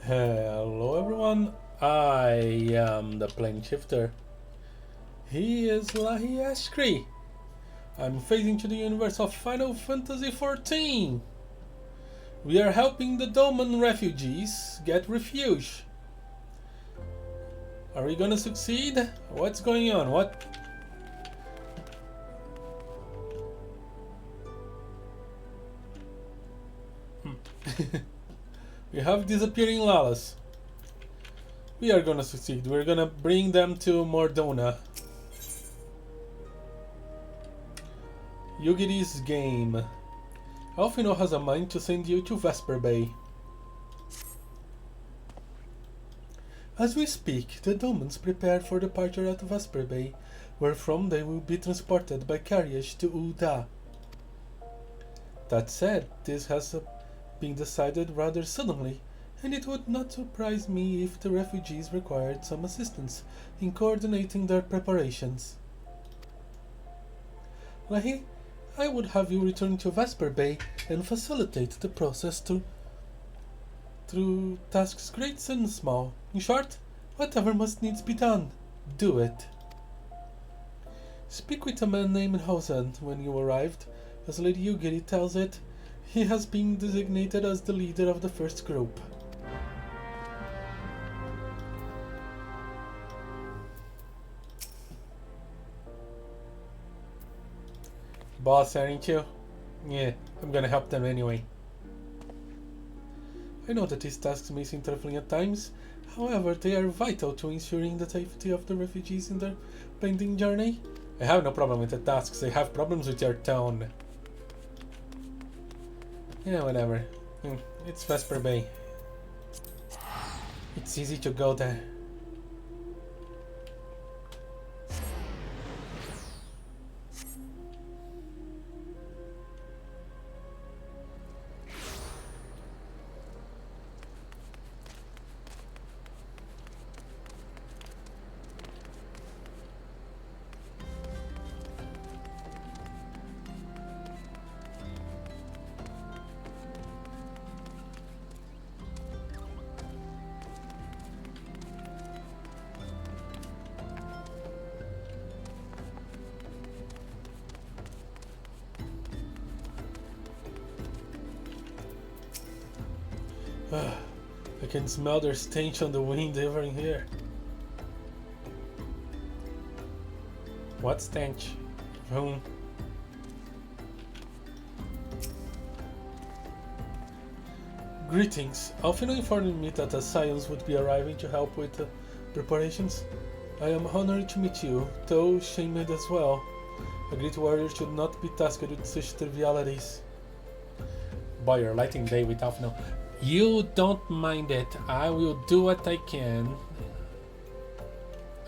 Hello everyone, I am the plane shifter. He is Lahee Eshkree. I'm phasing to the universe of Final Fantasy XIV. We are helping the Doman refugees get refuge. Are we gonna succeed? What's going on? What? We have disappearing Lalas. We are gonna succeed. We're gonna bring them to Mordona. Yugiri's game. Alphino has a mind to send you to Vesper Bay. As we speak, the Domans prepare for departure at Vesper Bay, where from they will be transported by carriage to Ul'dah. That said, this has been decided rather suddenly, and it would not surprise me if the refugees required some assistance in coordinating their preparations. Lahee, I would have you return to Vesper Bay and facilitate the process through tasks great and small. In short, whatever must needs be done, do it. Speak with a man named Hausen when you arrived. As Lady Yugiri tells it, he has been designated as the leader of the first group. Boss, aren't you? Yeah, I'm gonna help them anyway. I know that these tasks may seem trifling at times, however, they are vital to ensuring the safety of the refugees in their pending journey. I have no problem with the tasks, I have problems with your tone. Yeah, whatever. It's Vesper Bay. It's easy to go there. I can smell their stench on the wind over in here. What stench? Whom? Greetings. Alphino informed me that Science would be arriving to help with preparations. I am honored to meet you, though shamed as well. A great warrior should not be tasked with such trivialities. Boy, you're lighting day with Alphino. You don't mind it. I will do what I can.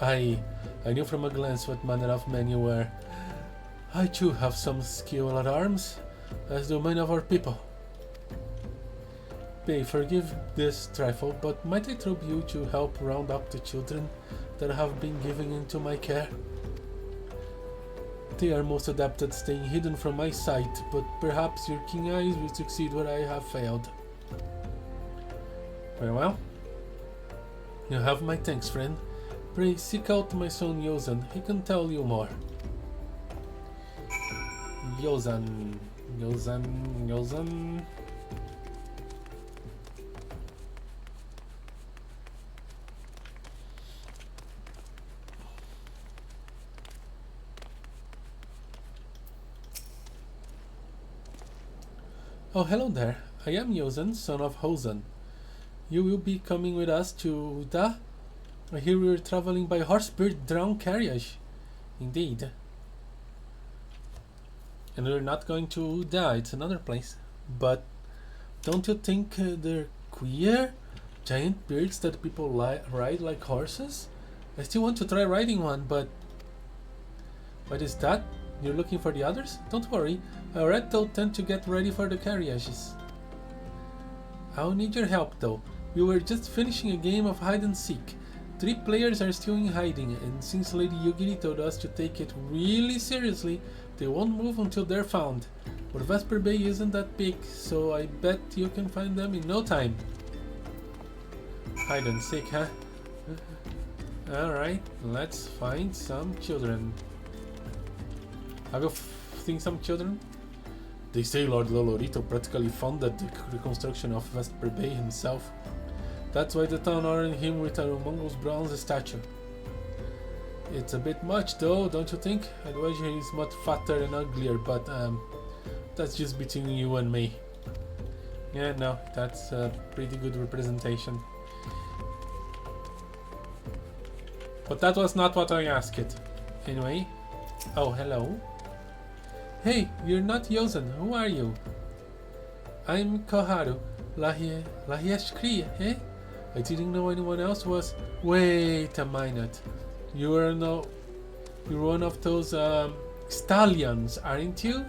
I knew from a glance what manner of man you were. I too have some skill at arms, as do many of our people. Pray, forgive this trifle, but might I trouble you to help round up the children that have been given into my care? They are most adept at staying hidden from my sight, but perhaps your keen eyes will succeed where I have failed. Very well. You have my thanks, friend. Pray seek out my son Yozan. He can tell you more. Yozan. Oh, hello there. I am Yozan, son of Hozan. You will be coming with us to Ul'dah? I hear we are traveling by horse-spirit drawn carriage. Indeed. And we're not going to Ul'dah, it's another place. But don't you think they're queer? Giant beards that people ride like horses? I still want to try riding one, but... What is that? You're looking for the others? Don't worry, our red toad tend to get ready for the carriages. I'll need your help though. We were just finishing a game of hide and seek. 3 players are still in hiding, and since Lady Yugiri told us to take it really seriously, they won't move until they're found. But Vesper Bay isn't that big, so I bet you can find them in no time. Hide and seek, huh? Alright, let's find some children. Have you seen some children? They say Lord Lolorito practically funded the reconstruction of Vesper Bay himself. That's why the town honored him with a humongous bronze statue. It's a bit much though, don't you think? I'd wager he's much fatter and uglier, but that's just between you and me. Yeah, no, that's a pretty good representation. But that was not what I asked. Anyway. Oh, hello. Hey, you're not Yozen. Who are you? I'm Koharu. Lahee Eshkree, eh? I didn't know anyone else was... Wait a minute. You're one of those stallions, aren't you?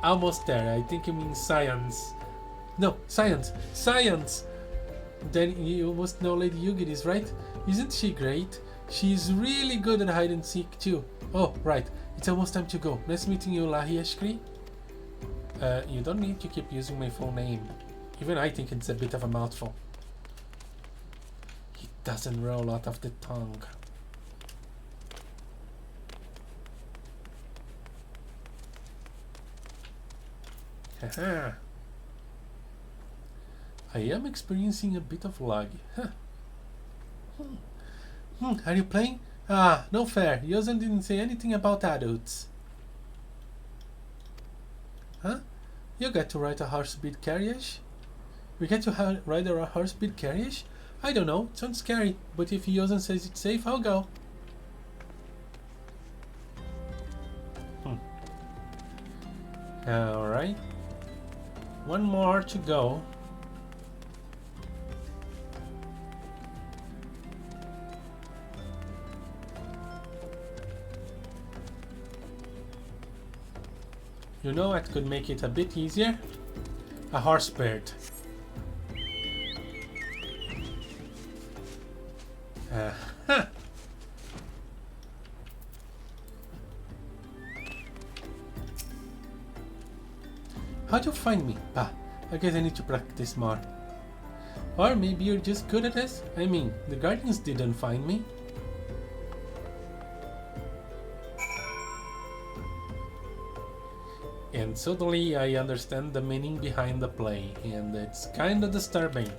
Almost there. I think you mean science. No, science. Science! Then you must know Lady Yugiris, right? Isn't she great? She's really good at hide and seek too. Oh, right. It's almost time to go. Nice meeting you, Lahee Eshkree. You don't need to keep using my full name. Even I think it's a bit of a mouthful. It doesn't roll out of the tongue. Haha. I am experiencing a bit of lag. Huh. Are you playing? Ah, no fair. Yozen didn't say anything about adults. Huh? You get to ride a horse-bead carriage? We get to ride a horse-bead carriage? I don't know. It sounds scary. But if Yozen says it's safe, I'll go. Alright. One more to go. You know what could make it a bit easier? A horse bird. Huh. How'd you find me? Bah, I guess I need to practice more. Or maybe you're just good at this? I mean, the Guardians didn't find me. And suddenly I understand the meaning behind the play, and it's kinda disturbing.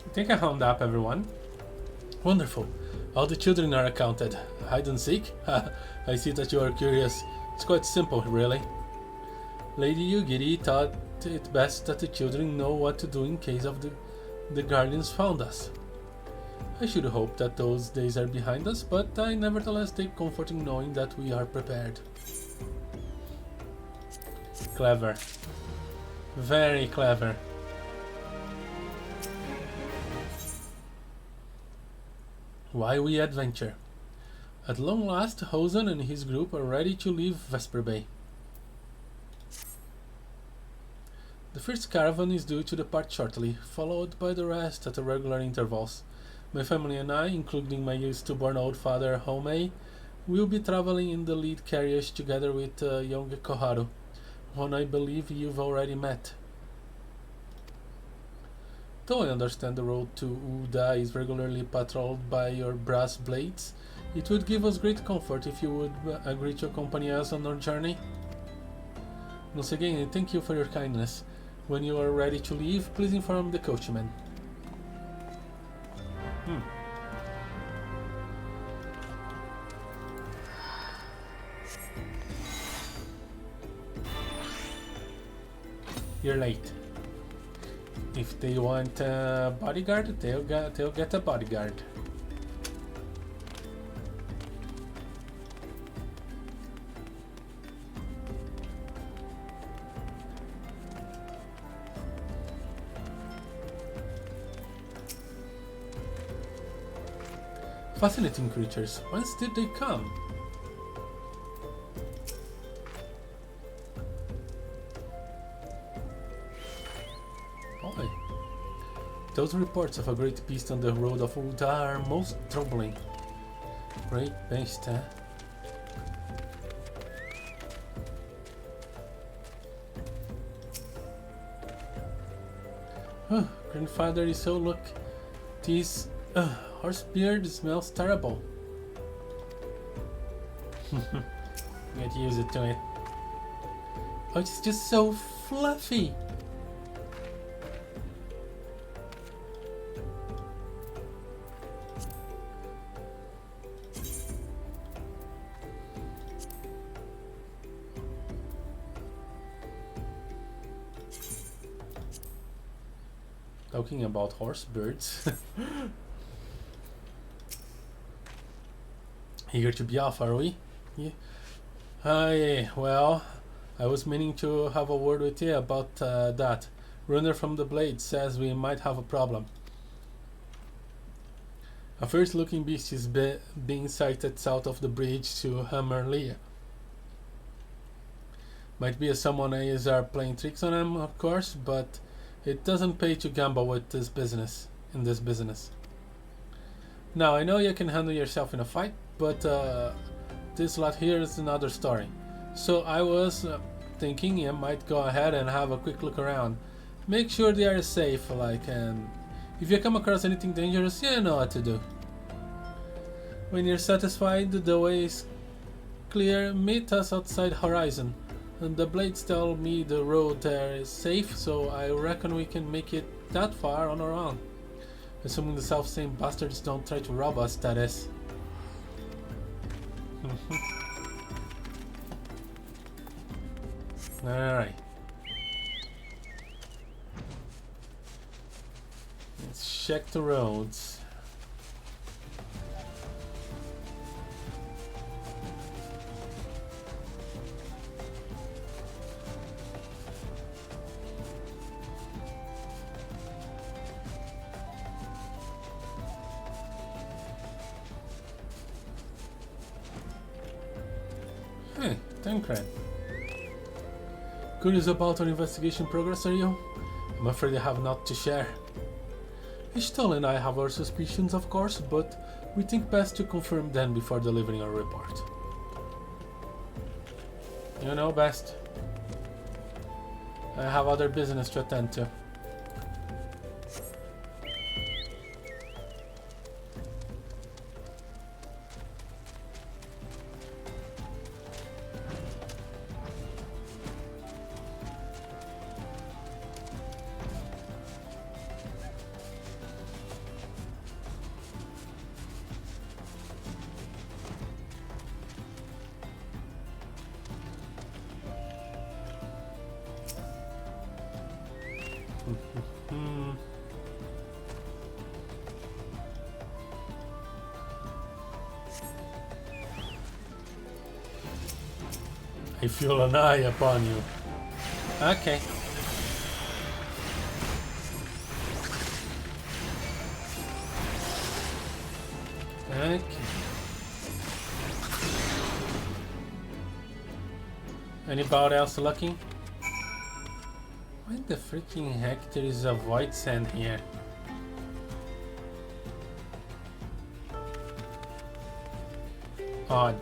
I think I found up everyone. Wonderful. All the children are accounted. Hide and seek? I see that you are curious. It's quite simple, really. Lady Yugiri thought it best that the children know what to do in case of the Guardians found us. I should hope that those days are behind us, but I nevertheless take comfort in knowing that we are prepared. Clever. Very clever. Why we adventure? At long last, Hosen and his group are ready to leave Vesper Bay. The first caravan is due to depart shortly, followed by the rest at irregular intervals. My family and I, including my stillborn old father Homei, will be traveling in the lead carriage together with young Koharu, whom I believe you've already met. Though I understand the road to Uda is regularly patrolled by your brass blades, it would give us great comfort if you would agree to accompany us on our journey. Once again, I thank you for your kindness. When you are ready to leave, please inform the coachman. You're late. If they want a bodyguard, they'll get a bodyguard. Fascinating creatures. Whence did they come? Those reports of a great beast on the road of Ulta are most troubling. Great beast, huh? Oh, grandfather is so look. This horse beard smells terrible. Get used to it. Oh, it's just so fluffy. Talking about horse birds. Eager to be off, are we? Yeah. Yeah, well, I was meaning to have a word with you about that. Runner from the Blade says we might have a problem. A fierce-looking beast is being sighted south of the bridge to Hammerlea. Might be someone is playing tricks on him, of course, but it doesn't pay to gamble with this business. Now, I know you can handle yourself in a fight, but this lot here is another story. So I was thinking you might go ahead and have a quick look around. Make sure they are safe, and if you come across anything dangerous, you know what to do. When you're satisfied the way is clear, meet us outside Horizon. And the Blades tell me the road there is safe, so I reckon we can make it that far on our own. Assuming the self-same bastards don't try to rob us, that is. Alright. Let's check the roads. Hey, Tancred. Curious about our investigation progress, are you? I'm afraid I have not to share. Ishtal and I have our suspicions, of course, but we think best to confirm them before delivering our report. You know best. I have other business to attend to. I feel an eye upon you. Okay. Okay. Anybody else looking? Why the freaking heck there is a void sand here? Odd.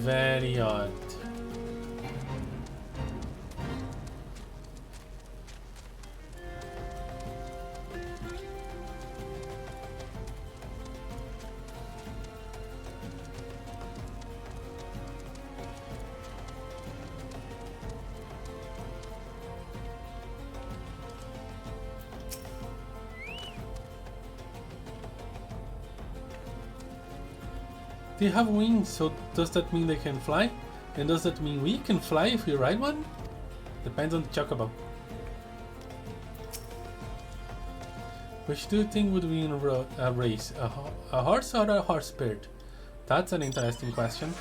Very odd. They have wings, so does that mean they can fly? And does that mean we can fly if we ride one? Depends on the chocobo. Which do you think would win a race? A horse or a horse bird? That's an interesting question.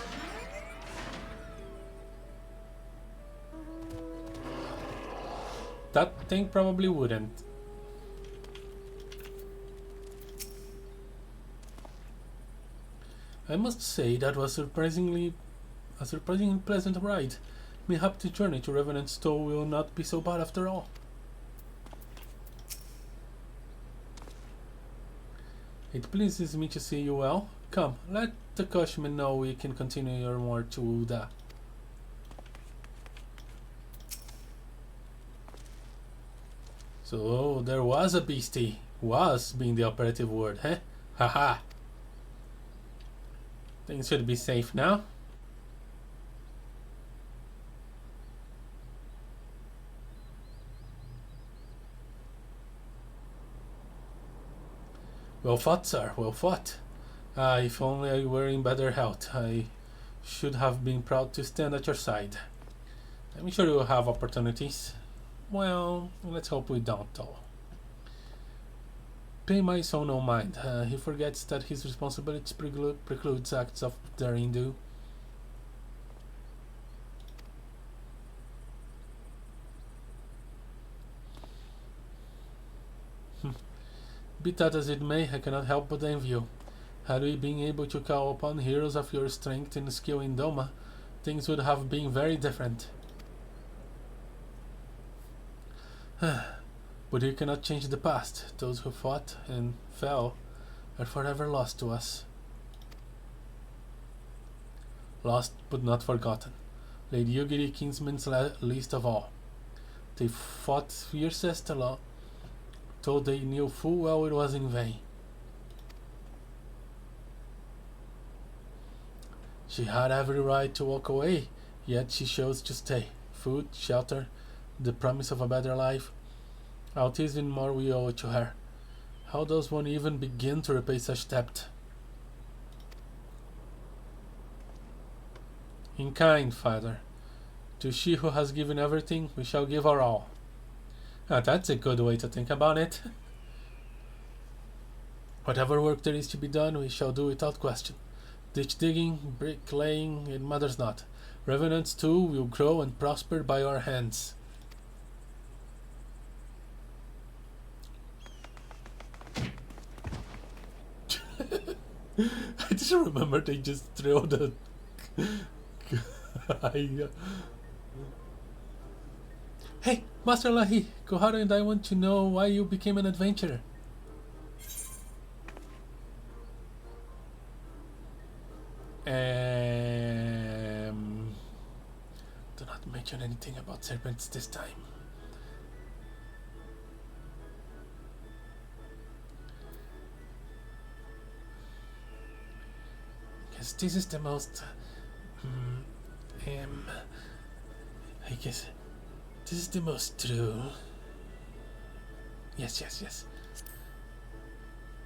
That thing probably wouldn't. I must say that was a surprisingly pleasant ride. Mayhap the journey to Revenant's Toe will not be so bad after all. It pleases me to see you well. Come, let the Cushman know we can continue your more to Uda. So there was a beastie. Was being the operative word, eh? Haha. Things should be safe now. Well fought, sir, well fought. If only I were in better health, I should have been proud to stand at your side. I'm sure you'll have opportunities. Well, let's hope we don't, though. Pay my son no mind. He forgets that his responsibility precludes acts of daring do. Be that as it may, I cannot help but envy you. Had we been able to call upon heroes of your strength and skill in Doma, things would have been very different. But you cannot change the past. Those who fought and fell are forever lost to us. Lost but not forgotten. Lady Yugiri kinsmen's least of all. They fought fiercest alone, though they knew full well it was in vain. She had every right to walk away, yet she chose to stay. Food, shelter, the promise of a better life. Out even more we owe it to her. How does one even begin to repay such debt? In kind, Father. To she who has given everything, we shall give our all. That's a good way to think about it. Whatever work there is to be done, we shall do without question. Ditch digging, brick laying, it matters not. Revenants too will grow and prosper by our hands. I just remember they just throw the guy. Hey, Master Lahee, Koharu and I want to know why you became an adventurer. Do not mention anything about serpents this time. Because this is the most... I guess... This is the most true. Yes.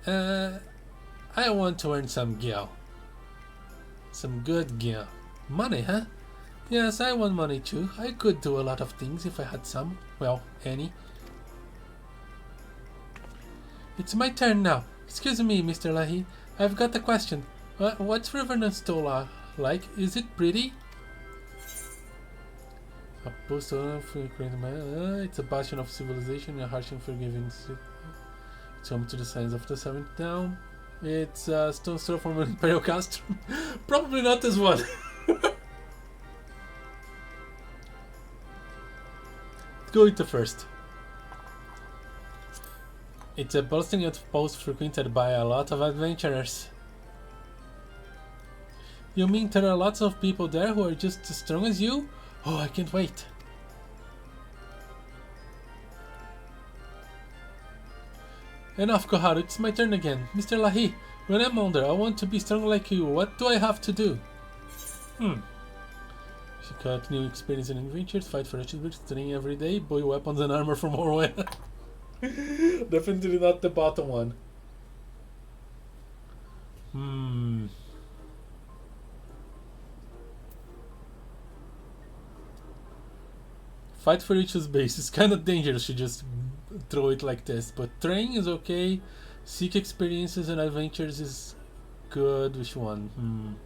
I want to earn some gil. Some good gil. Money, huh? Yes, I want money too. I could do a lot of things if I had some. Well, any. It's my turn now. Excuse me, Mr. Lahee. I've got a question. What's Revenant's Toe like? Is it pretty? It's a bastion of civilization, a harsh and forgiving city. It's home to the signs of the seventh down. It's a stone's throw from an imperial castrum. Probably not this one. Go with the first. It's a bustling outpost frequented by a lot of adventurers. You mean there are lots of people there who are just as strong as you? Oh, I can't wait. Enough, Koharu, it's my turn again. Mr. Lahee, when I'm older, I want to be strong like you. What do I have to do? She got new experience and adventures, fight for achievements, train every day, buy weapons and armor for more weapons. Definitely not the bottom one. Fight for each base. It's kind of dangerous to just throw it like this, but train is okay. Seek experiences and adventures is good. Which one?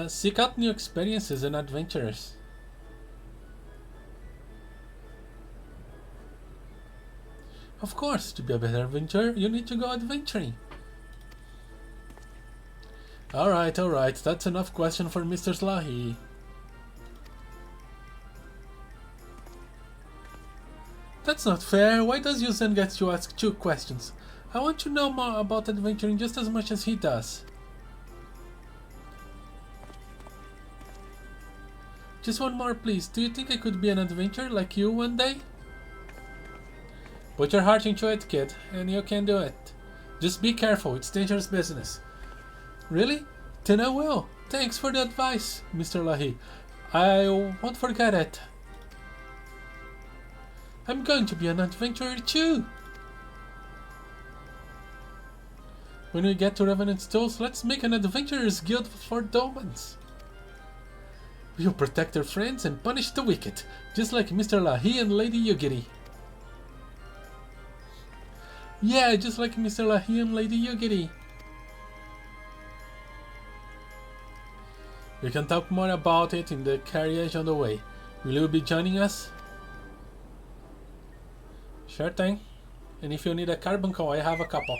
Seek out new experiences and adventures. Of course, to be a better adventurer, you need to go adventuring. Alright, that's enough question for Mr. Lahee. That's not fair. Why does Yuzen get to ask 2 questions? I want to know more about adventuring just as much as he does. Just one more, please. Do you think I could be an adventurer like you one day? Put your heart into it, kid, and you can do it. Just be careful, it's dangerous business. Really? Then I will. Thanks for the advice, Mr. Lahee. I won't forget it. I'm going to be an adventurer too. When we get to Revenant's Tools, let's make an adventurer's guild for Domans. We'll protect our friends and punish the wicked, just like Mr. Lahee and Lady Yugiri. Yeah, just like Mr. Lahee and Lady Yugiri. We can talk more about it in the carriage on the way. Will you be joining us? Sure thing. And if you need a carbuncle, I have a couple.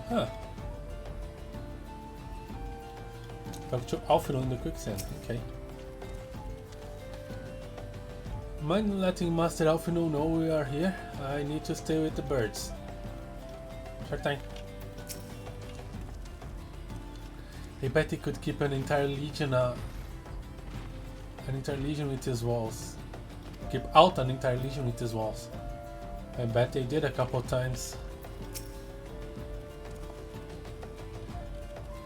Huh. Talk to Alfino in the quicksand, okay. Mind letting Master Alfino know we are here? I need to stay with the birds. Sure thing. I bet he could keep an entire legion with his walls. Keep out an entire legion with his walls. I bet they did a couple times.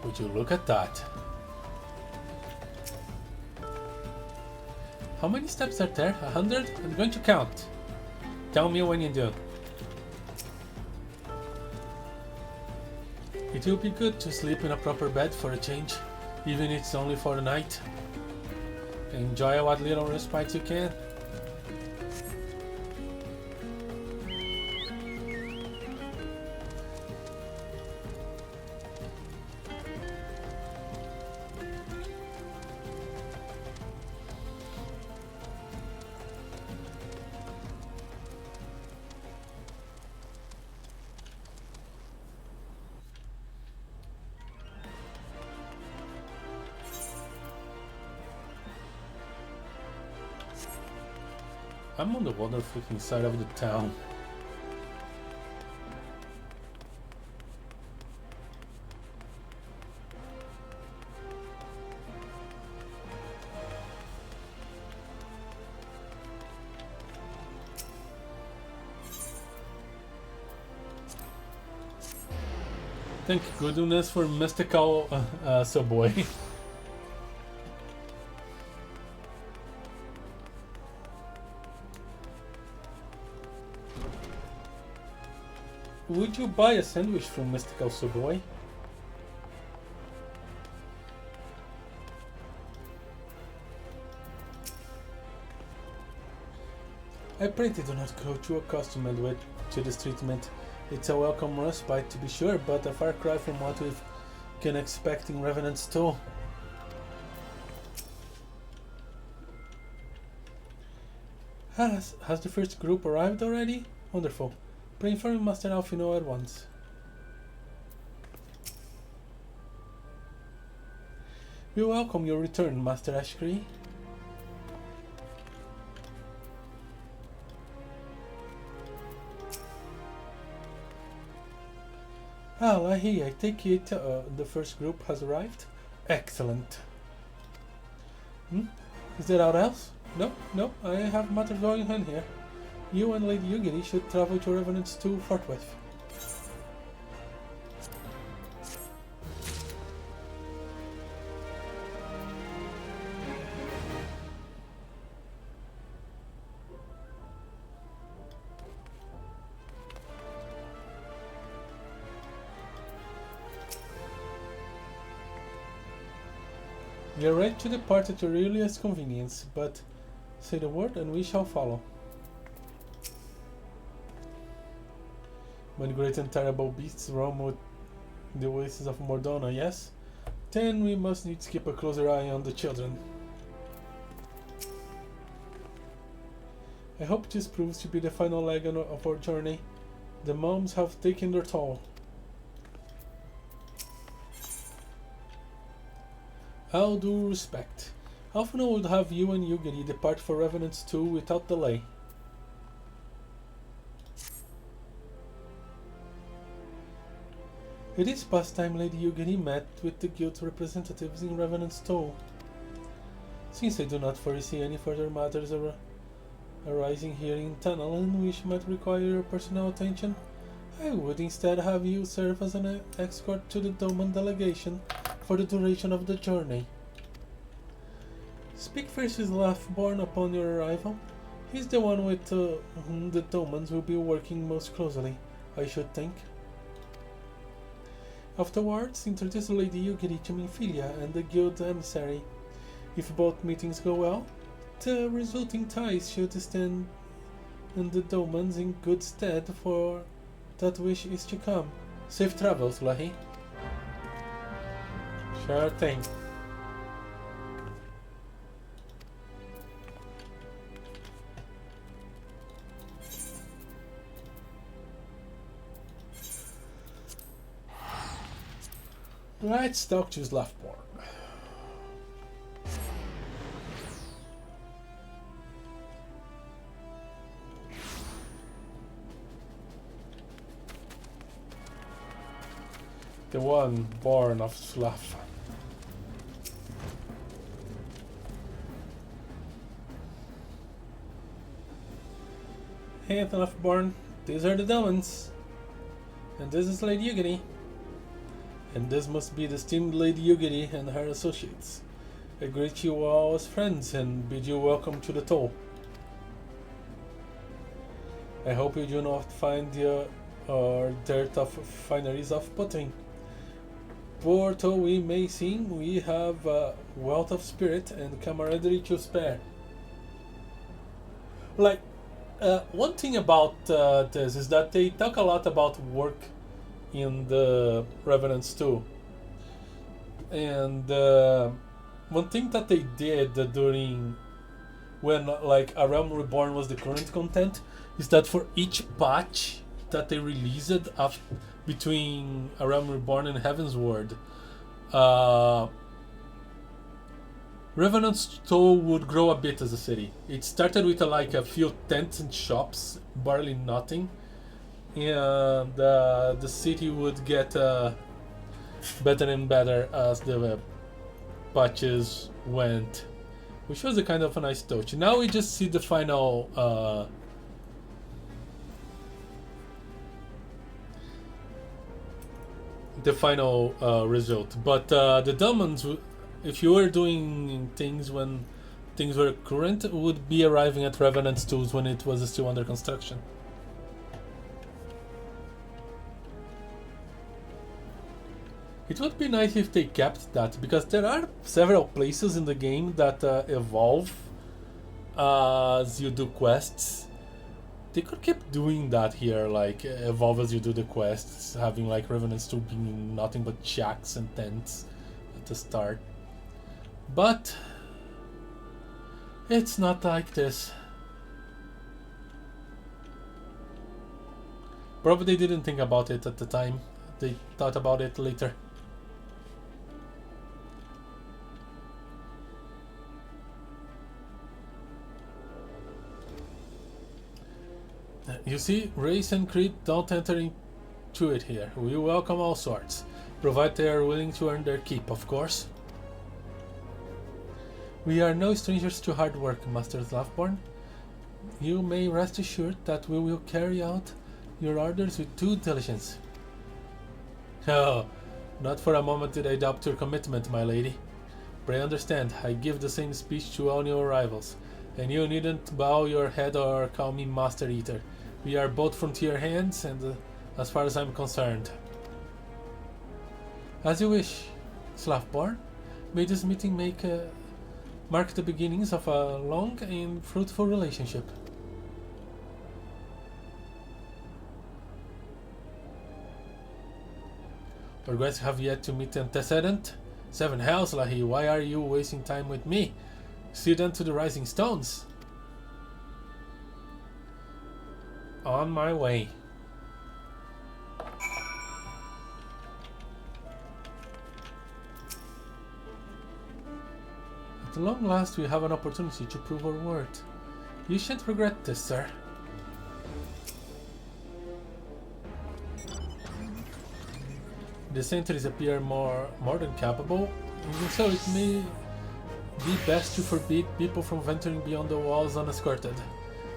Would you look at that? How many steps are there? 100? I'm going to count. Tell me when you do. It will be good to sleep in a proper bed for a change, even if it's only for a night. Enjoy what little respite you can. I'm on the water freaking side of the town. Thank goodness for mystical subway. Would you buy a sandwich from Mystical Subway? I pray they do not grow too accustomed to this treatment. It's a welcome respite to be sure, but a far cry from what we can expect in Revenant's Toll. Has the first group arrived already? Wonderful. Pray for Master Alfino at once. We welcome your return, Master Eshkree. Ah, Lahee, I take it the first group has arrived? Excellent. Is there out else? No, I have matters going on here. You and Lady Yugiri should travel to Revenant's 2 forthwith. We are ready to depart at your earliest convenience, but say the word and we shall follow. When great and terrible beasts roam with the oasis of Mordona, yes? Then we must needs keep a closer eye on the children. I hope this proves to be the final leg of our journey. The moms have taken their toll. All due respect. Often I would have you and Yugiri depart for Revenants too without delay. It is past time Lady Yugiri met with the guild representatives in Revenant's Toll. Since I do not foresee any further matters arising here in Tunnelin which might require your personal attention, I would instead have you serve as an escort to the Doman delegation for the duration of the journey. Speak first with Laughborn upon your arrival. He's the one with whom the Domans will be working most closely, I should think. Afterwards, introduce Lady Yugiri to Minfilia and the guild emissary. If both meetings go well, the resulting ties should stand and the Domans in good stead for that which is to come. Safe travels, Lahee. Sure thing. Let's talk to Laughborn. The one born of Slav. Hey, Laughborn. These are the Domans. And this is Lady Yugiri. And this must be the esteemed Lady Yugiri and her associates. I greet you all as friends and bid you welcome to the Toll. I hope you do not find the dirt of fineries off-putting. For though we may seem, we have a wealth of spirit and camaraderie to spare. Like, one thing about this is that they talk a lot about work in the Revenants too. And one thing that they did during when like a Realm Reborn was the current content is that for each patch that they released between a Realm Reborn and Heavensward, Revenant's Toll would grow a bit as a city. It started with like a few tents and shops, barely nothing. And the city would get better and better as the patches went, which was a kind of a nice touch. Now we just see the final result. But the Domans, if you were doing things when things were current, would be arriving at Revenant's Tools when it was still under construction. It would be nice if they kept that, because there are several places in the game that evolve as you do quests. They could keep doing that here, like evolve as you do the quests, having like Revenants 2 being nothing but shacks and tents at the start. But it's not like this. Probably they didn't think about it at the time. They thought about it later. You see, race and creed don't enter into it here. We welcome all sorts, provided they are willing to earn their keep, of course. We are no strangers to hard work, Master Laughborn. You may rest assured that we will carry out your orders with due diligence. Oh, not for a moment did I doubt your commitment, my lady. Pray understand, I give the same speech to all new arrivals, and you needn't bow your head or call me Master Eater. We are both frontier hands, and as far as I'm concerned. As you wish, Slavborn. May this meeting mark the beginnings of a long and fruitful relationship. Our guests have yet to meet the antecedent. 7 hells, Lahee, why are you wasting time with me? See them to the rising stones. On my way. At long last we have an opportunity to prove our worth. You shan't regret this, sir. The sentries appear more than capable, even so it may be best to forbid people from venturing beyond the walls unescorted,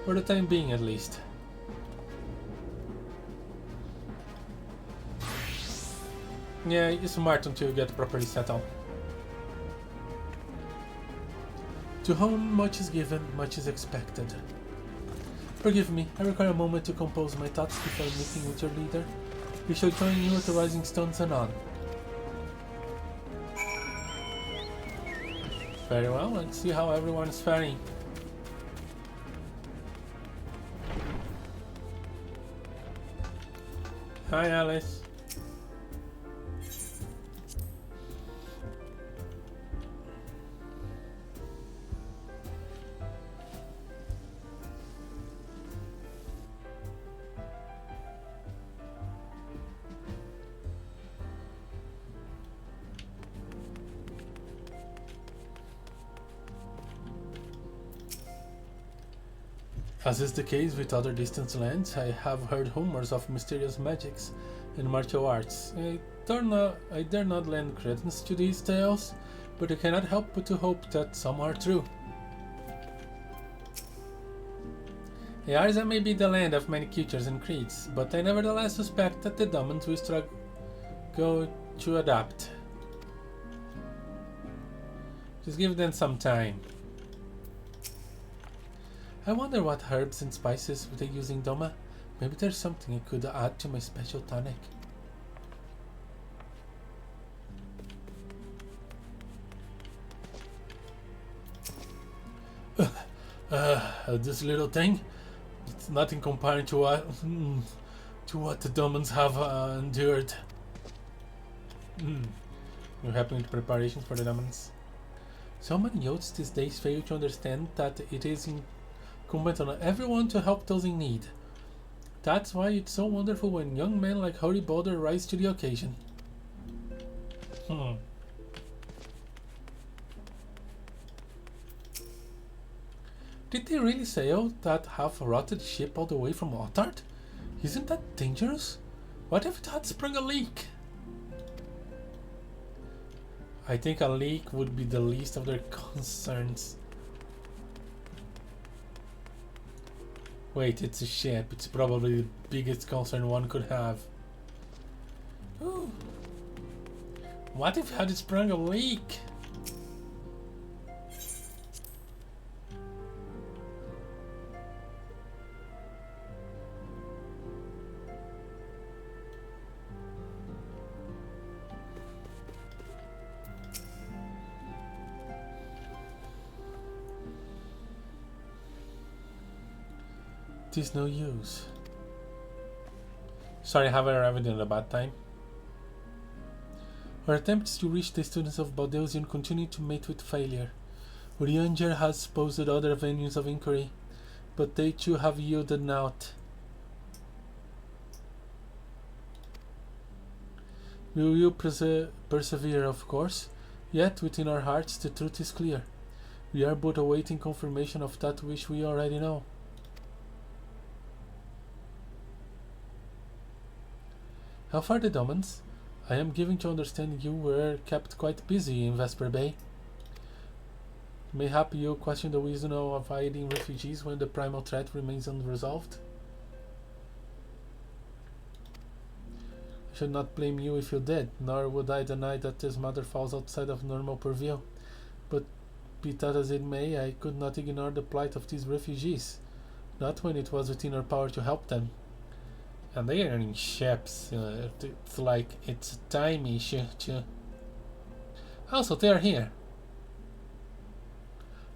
for the time being at least. Yeah, you're smart until you get properly settled. To whom much is given, much is expected. Forgive me, I require a moment to compose my thoughts before meeting with your leader. We shall join you at the Rising Stones anon. Very well, let's see how everyone is faring. Hi, Alice. As is the case with other distant lands, I have heard rumors of mysterious magics and martial arts. I dare not lend credence to these tales, but I cannot help but to hope that some are true. Eorzea may be the land of many cultures and creeds, but I nevertheless suspect that the demons will struggle to adapt. Just give them some time. I wonder what herbs and spices they use in Doma. Maybe there's something I could add to my special tonic. This little thing, it's nothing compared to what the demons have endured. You're happy with preparations for the demons? So many youths these days fail to understand that it is incumbent on everyone to help those in need. That's why it's so wonderful when young men like Hurryboulder rise to the occasion. Did they really sail that half-rotted ship all the way from Otard? Isn't that dangerous? What if it had sprung a leak? I think a leak would be the least of their concerns. Wait, it's a ship. It's probably the biggest concern one could have. Ooh. What if it had sprung a leak? It is no use. Sorry, have I arrived in a bad time? Our attempts to reach the students of Baldeusian continue to meet with failure. Urianger has posed other avenues of inquiry, but they too have yielded naught. We will persevere, of course, yet within our hearts the truth is clear. We are but awaiting confirmation of that which we already know. How far the demons? I am given to understand you were kept quite busy in Vesper Bay. Mayhap you question the wisdom of hiding refugees when the primal threat remains unresolved? I should not blame you if you did, nor would I deny that this matter falls outside of normal purview. But be that as it may, I could not ignore the plight of these refugees, not when it was within our power to help them. And they are in ships. It's like it's a time issue too. Also, they are here.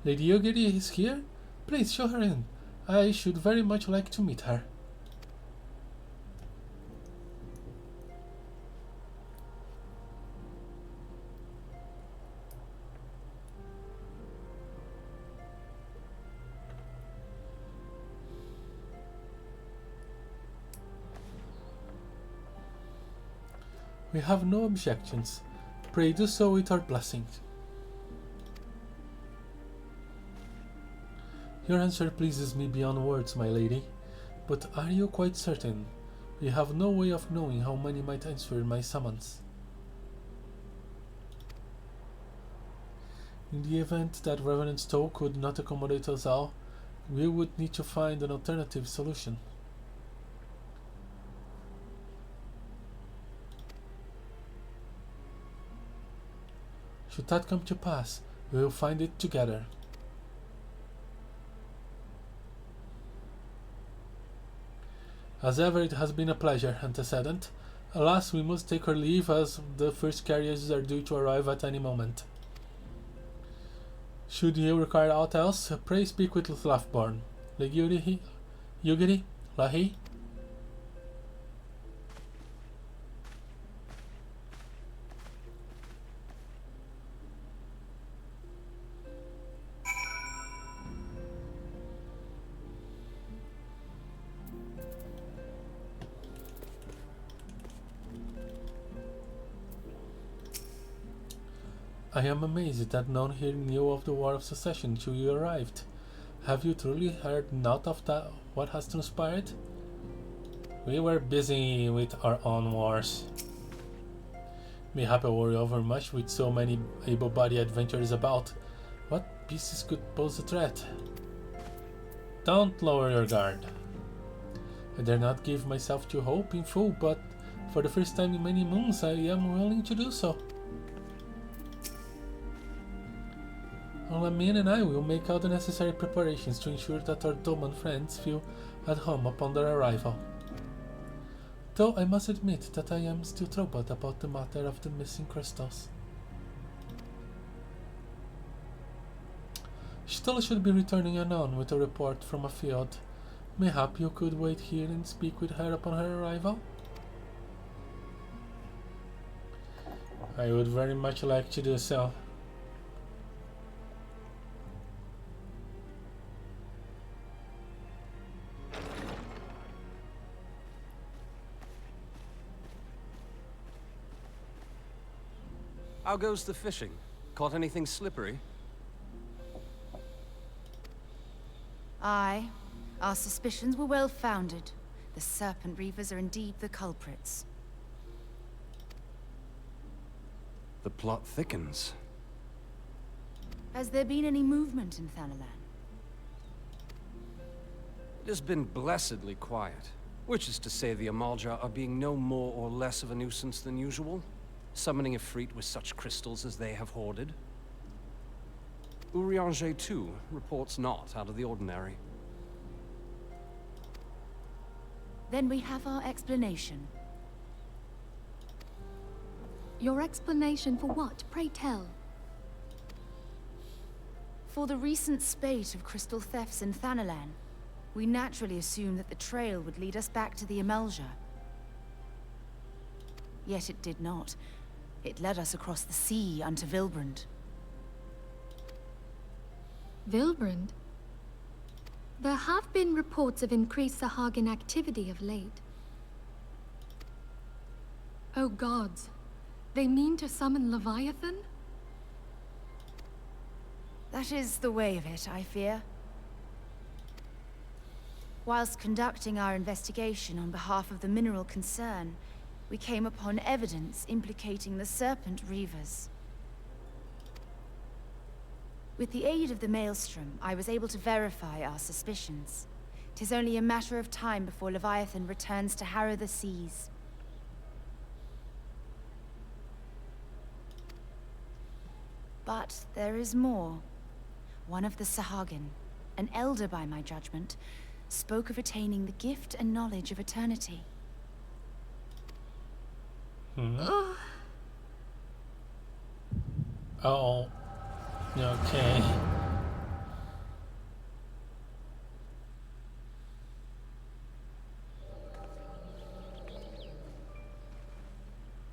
Lady Eorzea is here? Please show her in. I should very much like to meet her. We have no objections. Pray do so with our blessing. Your answer pleases me beyond words, my lady. But are you quite certain? We have no way of knowing how many might answer my summons. In the event that Revenant's Toll could not accommodate us all, we would need to find an alternative solution. Should that come to pass, we will find it together. As ever, it has been a pleasure, Antecedent. Alas, we must take our leave as the first carriages are due to arrive at any moment. Should you require aught else, pray speak with Lahee. Eorzea? Lahee? I am amazed that none here knew of the War of Secession till you arrived. Have you truly heard naught of that? What has transpired? We were busy with our own wars. Mayhap I worry over much with so many able-bodied adventurers about. What pieces could pose a threat? Don't lower your guard. I dare not give myself to hope in full, but for the first time in many moons I am willing to do so. Olamin and I will make all the necessary preparations to ensure that our Doman friends feel at home upon their arrival. Though I must admit that I am still troubled about the matter of the missing crystals. Stola should be returning anon with a report from a field. Mayhap you could wait here and speak with her upon her arrival? I would very much like to do so. How goes the fishing? Caught anything slippery? Aye. Our suspicions were well founded. The Serpent Reavers are indeed the culprits. The plot thickens. Has there been any movement in Thanalan? It has been blessedly quiet. Which is to say the Amalja are being no more or less of a nuisance than usual. Summoning a fleet with such crystals as they have hoarded. Eorzea too reports not out of the ordinary. Then we have our explanation. Your explanation for what? Pray tell. For the recent spate of crystal thefts in Thanalan, we naturally assumed that the trail would lead us back to the Amalja. Yet it did not. It led us across the sea unto Vilbrand. Vilbrand? There have been reports of increased Sahagin activity of late. Oh gods, they mean to summon Leviathan? That is the way of it, I fear. Whilst conducting our investigation on behalf of the mineral concern, we came upon evidence implicating the Serpent Reavers. With the aid of the Maelstrom, I was able to verify our suspicions. 'Tis only a matter of time before Leviathan returns to harrow the seas. But there is more. One of the Sahagin, an elder by my judgment, spoke of attaining the gift and knowledge of eternity. Oh, okay.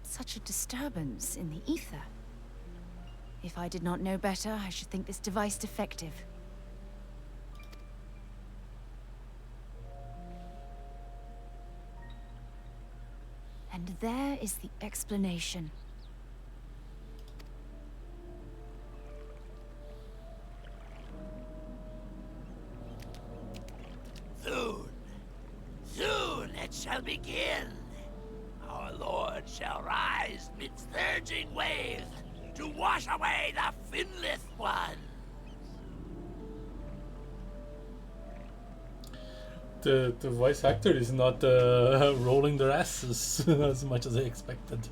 Such a disturbance in the ether. If I did not know better, I should think this device defective. And there is the explanation. Soon, soon it shall begin. Our Lord shall rise midst surging waves to wash away the finless ones. The voice actor is not rolling their asses as much as I expected.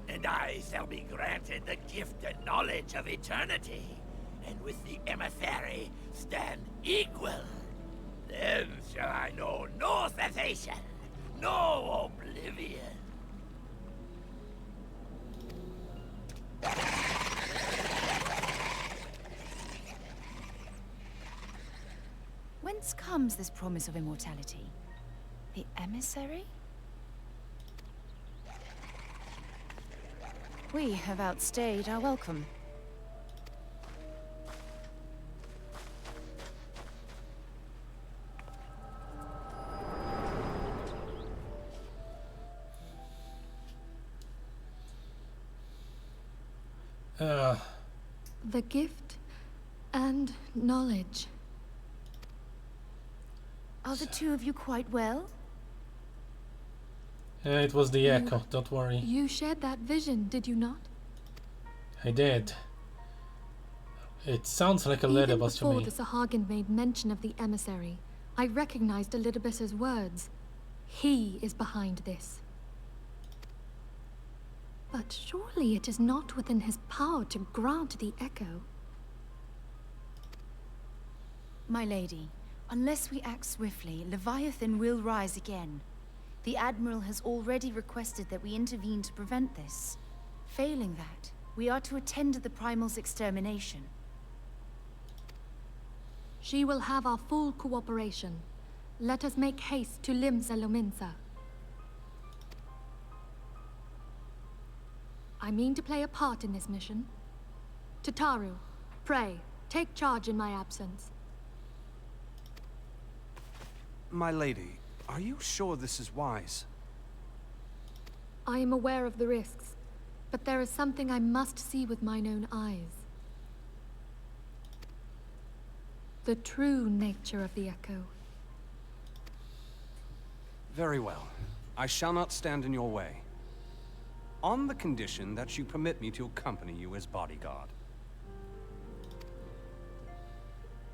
And I shall be granted the gift and knowledge of eternity, and with the emissary stand equal. Then shall I know no cessation, no oblivion. Whence comes this promise of immortality? The emissary? We have outstayed our welcome. The gift and knowledge. Are the two of you quite well? It was the echo, don't worry. You shared that vision, did you not? I did. It sounds like a letter was to Even me. before the Sahagin made mention of the emissary, I recognized Elidibus's words. He is behind this. But surely it is not within his power to grant the echo. My lady, unless we act swiftly, Leviathan will rise again. The Admiral has already requested that we intervene to prevent this. Failing that, we are to attend to the Primal's extermination. She will have our full cooperation. Let us make haste to Limsa Lominsa. I mean to play a part in this mission. Tataru, pray, take charge in my absence. My lady, are you sure this is wise? I am aware of the risks, but there is something I must see with mine own eyes. The true nature of the echo. Very well. I shall not stand in your way. On the condition that you permit me to accompany you as bodyguard.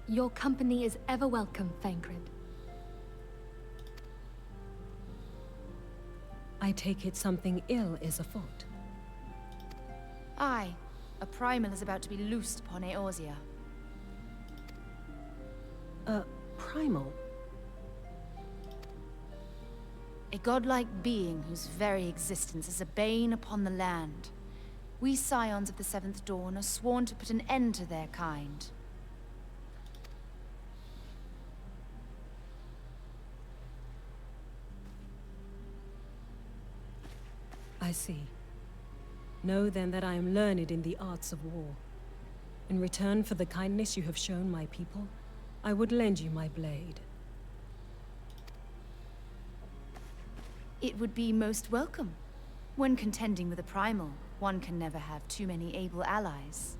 Your company is ever welcome, Thancred. I take it something ill is afoot. Aye, a Primal is about to be loosed upon Eorzea. Primal? A godlike being whose very existence is a bane upon the land. We scions of the Seventh Dawn are sworn to put an end to their kind. I see. Know then that I am learned in the arts of war. In return for the kindness you have shown my people, I would lend you my blade. It would be most welcome. When contending with a Primal, one can never have too many able allies.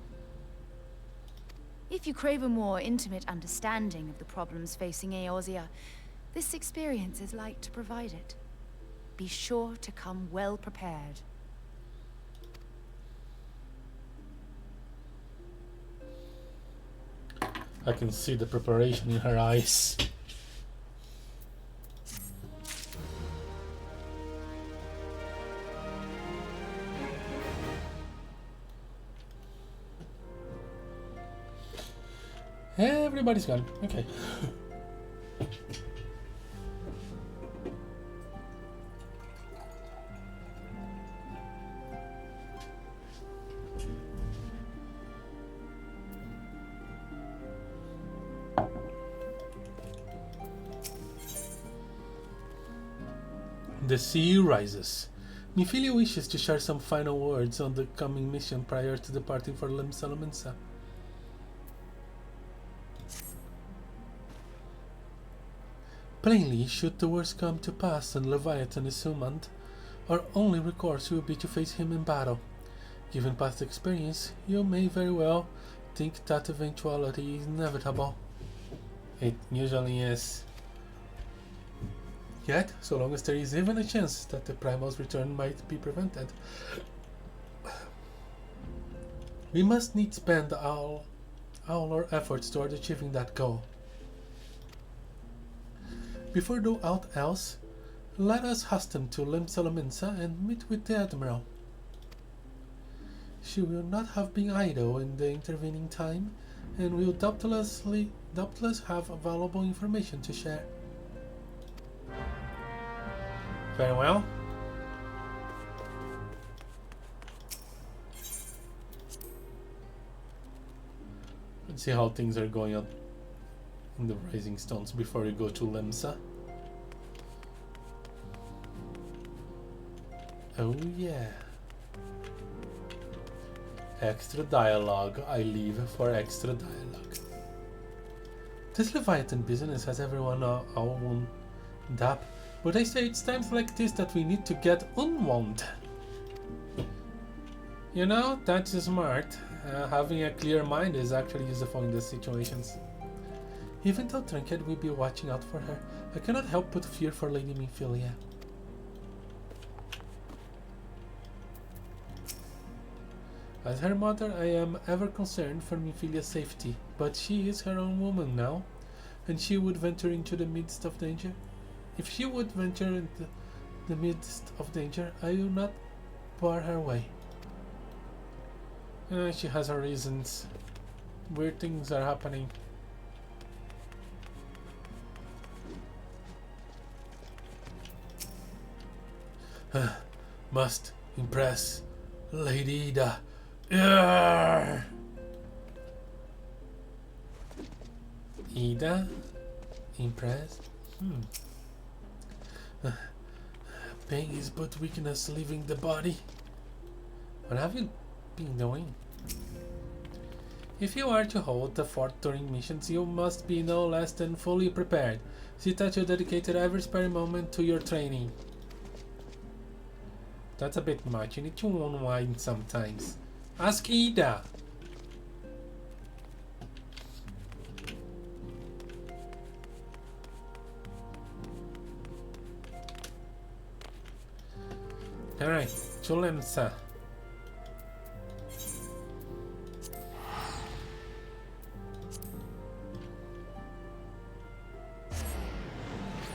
If you crave a more intimate understanding of the problems facing Eorzea, this experience is like to provide it. Be sure to come well prepared. I can see the preparation in her eyes. Everybody's gone. Okay. The sea rises. Myphilia wishes to share some final words on the coming mission prior to departing for Limsalaminsa. Plainly, should the worst come to pass and Leviathan is summoned, our only recourse will be to face him in battle. Given past experience, you may very well think that eventuality is inevitable. It usually is. Yet, so long as there is even a chance that the Primal's return might be prevented, we must needs spend all our efforts toward achieving that goal. Before do aught else, let us hasten to Limsalaminsa and meet with the Admiral. She will not have been idle in the intervening time, and will doubtless have valuable information to share. Very well. Let's see how things are going on in the Rising Stones before we go to Limsa. Oh yeah. Extra dialogue. I leave for extra dialogue. This Leviathan business has everyone all wound up, but I say it's times like this that we need to get unwound. You know, that's smart. Having a clear mind is actually useful in these situations. Even though Trinket will be watching out for her, I cannot help but fear for Lady Myphilia. As her mother, I am ever concerned for Myphilia's safety, but she is her own woman now, and she would venture into the midst of danger. If she would venture into the midst of danger, I will not bar her way. She has her reasons. Weird things are happening. Must impress Lady Ida. Ida? Impressed? Pain is but weakness leaving the body. What have you been doing? If you are to hold the fort during missions, you must be no less than fully prepared. See that you dedicated every spare moment to your training. That's a bit much. You need to unwind sometimes. Ask Ida. Alright, Chulemsa.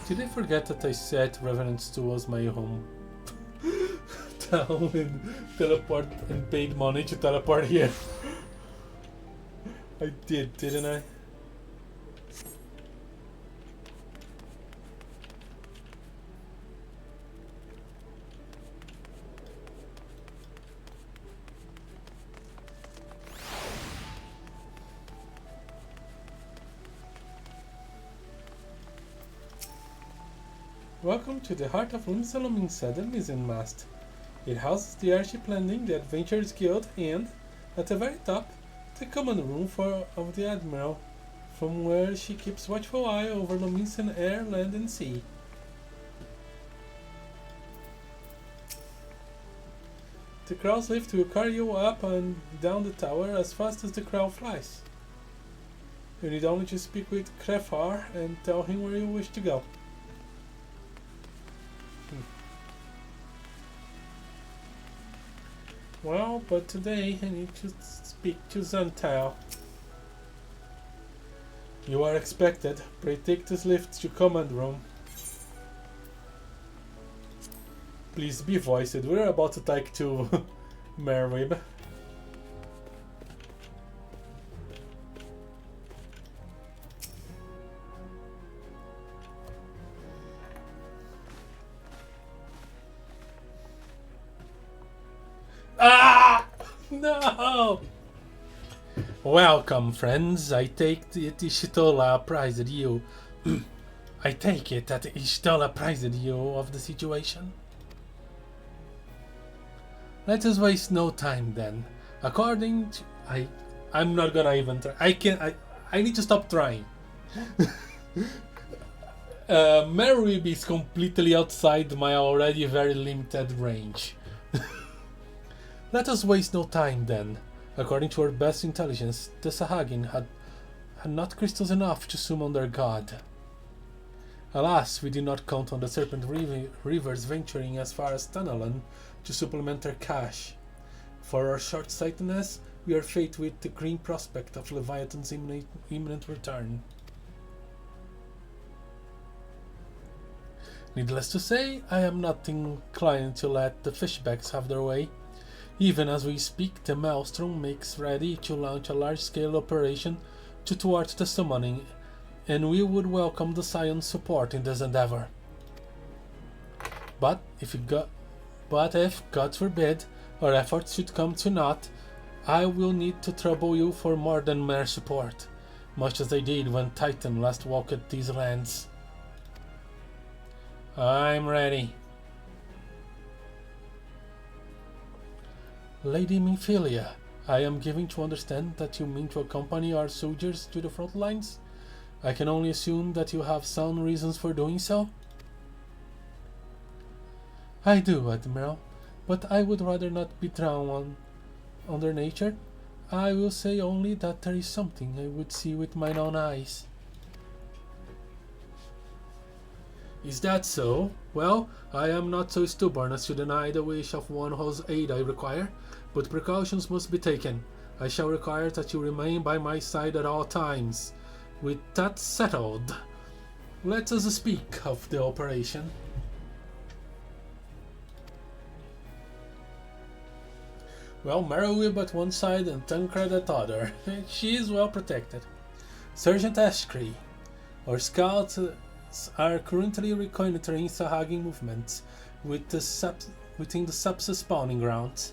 Did I forget that I said Revenant's 2 was my home town and teleport and paid money to teleport here? I did, didn't I? Welcome to the heart of Limsalaminsa, the Mizzenmast. It houses the Airship Landing, the Adventurers Guild, and, at the very top, the command room of the Admiral, from where she keeps watchful eye over Lominsan air, land, and sea. The crow's lift will carry you up and down the tower as fast as the crow flies. You need only to speak with Krefar and tell him where you wish to go. Well, but today I need to speak to Zantal. You are expected. Pray take this lift to command room. Please be voiced. We're about to take to Merwib. Ah! No! Welcome, friends. I take the Tishitola prize at you. I take it that Ishtal apprised you of the situation? Let us waste no time then. According to... I'm not gonna even try. I need to stop trying. Merwib is completely outside my already very limited range. Let us waste no time then. According to our best intelligence, the Sahagin had not crystals enough to summon their god. Alas, we did not count on the Serpent Rivers venturing as far as Tanalan to supplement their cache. For our short-sightedness, we are faced with the grim prospect of Leviathan's imminent return. Needless to say, I am not inclined to let the fishbacks have their way. Even as we speak, the Maelstrom makes ready to launch a large-scale operation to thwart the summoning, and we would welcome the Scion's support in this endeavor. But if God forbid, our efforts should come to naught, I will need to trouble you for more than mere support, much as I did when Titan last walked these lands. I'm ready. Lady Minfilia, I am given to understand that you mean to accompany our soldiers to the front lines? I can only assume that you have sound reasons for doing so? I do, Admiral, but I would rather not be drawn on their nature. I will say only that there is something I would see with mine own eyes. Is that so? Well, I am not so stubborn as to deny the wish of one whose aid I require, but precautions must be taken. I shall require that you remain by my side at all times. With that settled, let us speak of the operation. Well, Merwib at one side and Tancred at the other. She is well protected. Sergeant Eshkree, our scouts are currently reconnoitering Sahagin movements within the subs spawning grounds.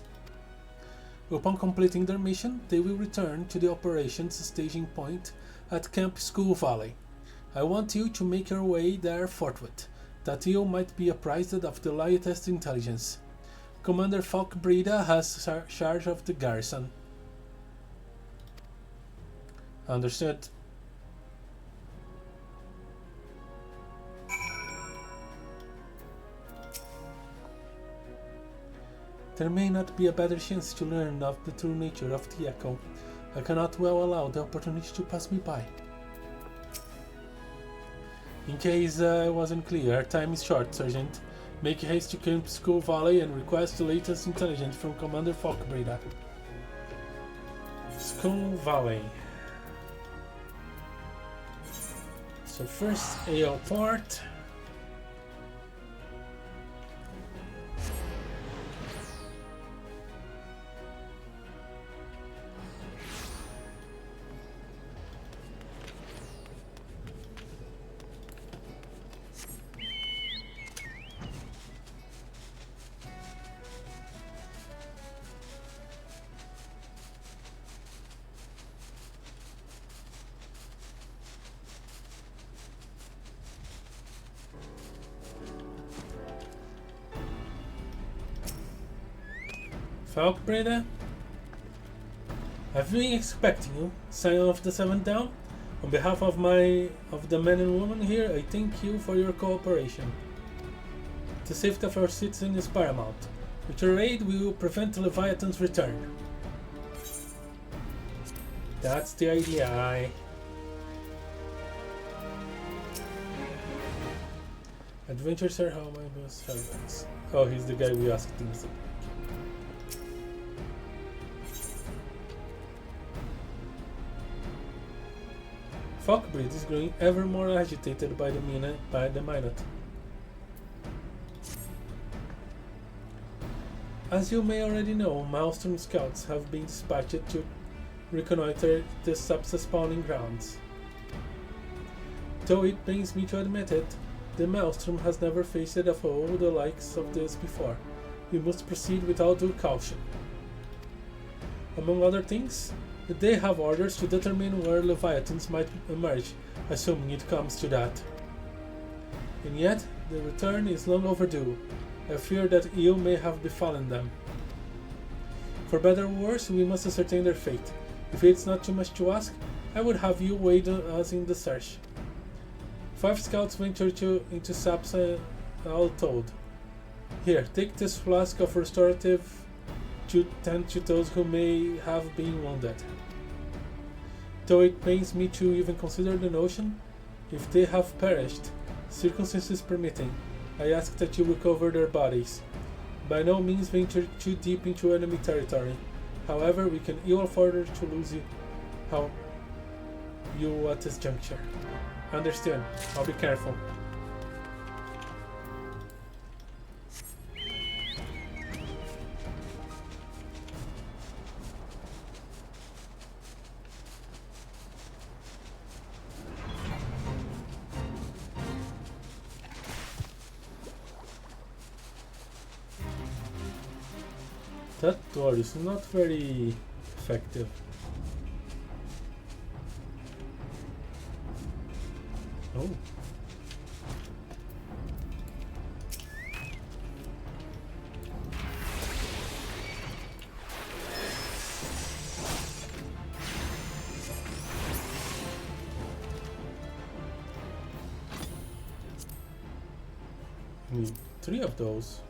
Upon completing their mission, they will return to the operations staging point at Camp Skull Valley. I want you to make your way there forthwith, that you might be apprised of the latest intelligence. Commander Falkbreda has charge of the garrison. Understood. There may not be a better chance to learn of the true nature of the Echo. I cannot well allow the opportunity to pass me by. In case I wasn't clear, time is short, Sergeant. Make haste to Camp Skull Valley and request the latest intelligence from Commander Falkbreda. Skull Valley. So first, AL Port. Falkbreda, I've been expecting you, Scion of the Seventh Dawn. On behalf of the men and women here, I thank you for your cooperation. The safety of our citizens is paramount. With your aid, we will prevent Leviathan's return. That's the idea. Adventure Sir, how am I most servants? Oh, he's the guy we asked things. Falkbreda is growing ever more agitated by the Minot. As you may already know, Maelstrom scouts have been dispatched to reconnoiter the spawning grounds. Though it pains me to admit it, the Maelstrom has never faced a foe the likes of this before. We must proceed with all due caution. Among other things, they have orders to determine where Leviathans might emerge, assuming it comes to that. and yet the return is long overdue. I fear that ill may have befallen them. For better or worse, we must ascertain their fate. If it's not too much to ask, I would have you aid us in the search. 5 scouts ventured into Sapsa, all told. Here, take this flask of restorative to tend to those who may have been wounded. Though it pains me to even consider the notion, if they have perished, circumstances permitting, I ask that you recover their bodies. By no means venture too deep into enemy territory. However, we can ill afford to lose you at this juncture. Understood. I'll be careful. That door is not very effective. Oh. Need 3 of those.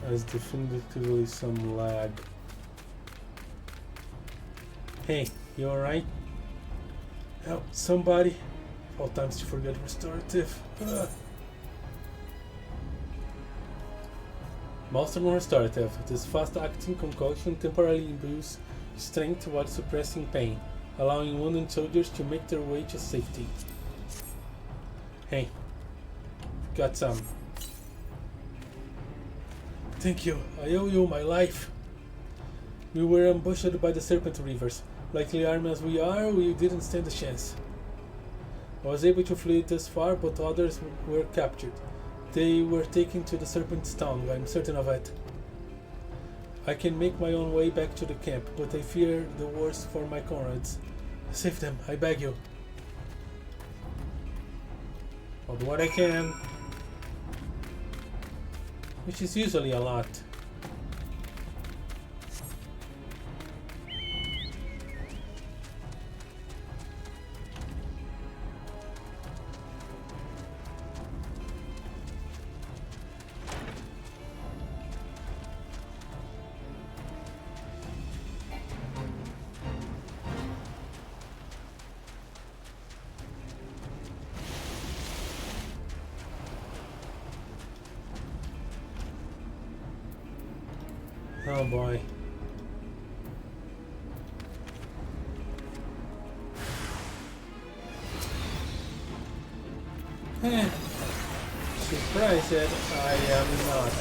There's definitively some lag. Hey, you alright? Help somebody. All times to forget restorative. Master restorative. This fast-acting concoction temporarily imbues strength while suppressing pain, allowing wounded soldiers to make their way to safety. Hey, got some. Thank you. I owe you my life. We were ambushed by the Serpent Reavers. Likely armed as we are, we didn't stand a chance. I was able to flee this far, but others were captured. They were taken to the Serpent's tongue, I'm certain of it. I can make my own way back to the camp, but I fear the worst for my comrades. Save them, I beg you. I'll do what I can. Which is usually a lot. Oh boy. Surprised that I am not.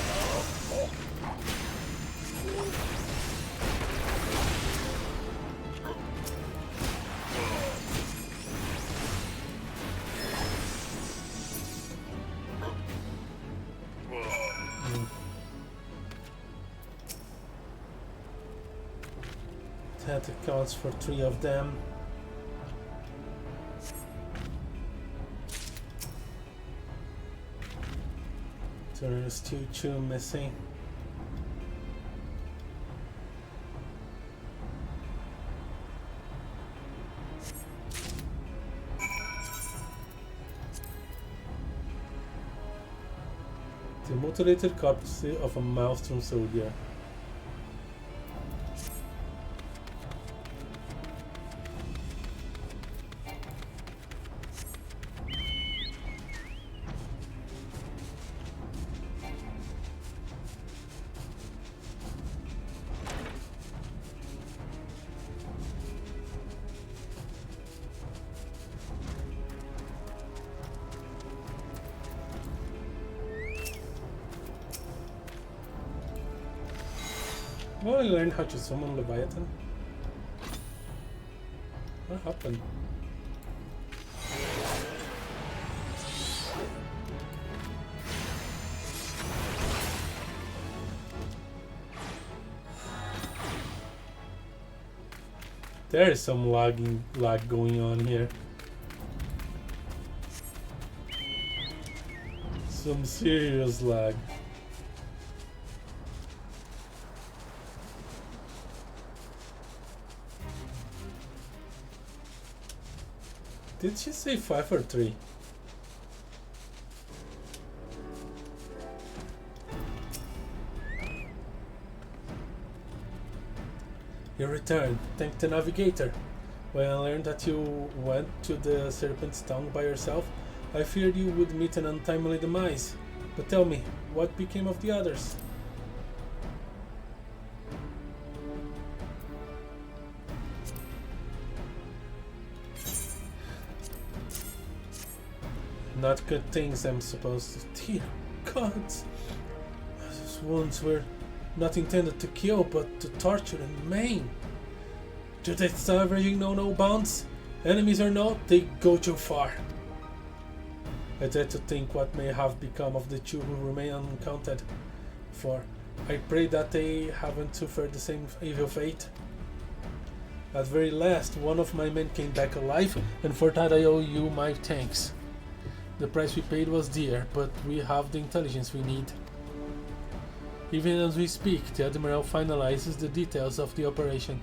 That accounts for 3 of them. So there's still 2 missing. The mutilated corpse of a Maelstrom soldier. Well, I learned how to summon Leviathan. What happened? There is some lag going on here. Some serious lag. Did she say 5 or 3? You returned. Thank the navigator. When I learned that you went to the Serpent's tongue by yourself, I feared you would meet an untimely demise. But tell me, what became of the others? Not good things, I'm supposed to. Dear gods! Those wounds were not intended to kill, but to torture and maim. Do they savaging know no bounds? Enemies or not, they go too far. I dread to think what may have become of the two who remain uncounted, for I pray that they haven't suffered the same evil fate. At very last, one of my men came back alive, and for that I owe you my thanks. The price we paid was dear, but we have the intelligence we need. Even as we speak, the Admiral finalizes the details of the operation.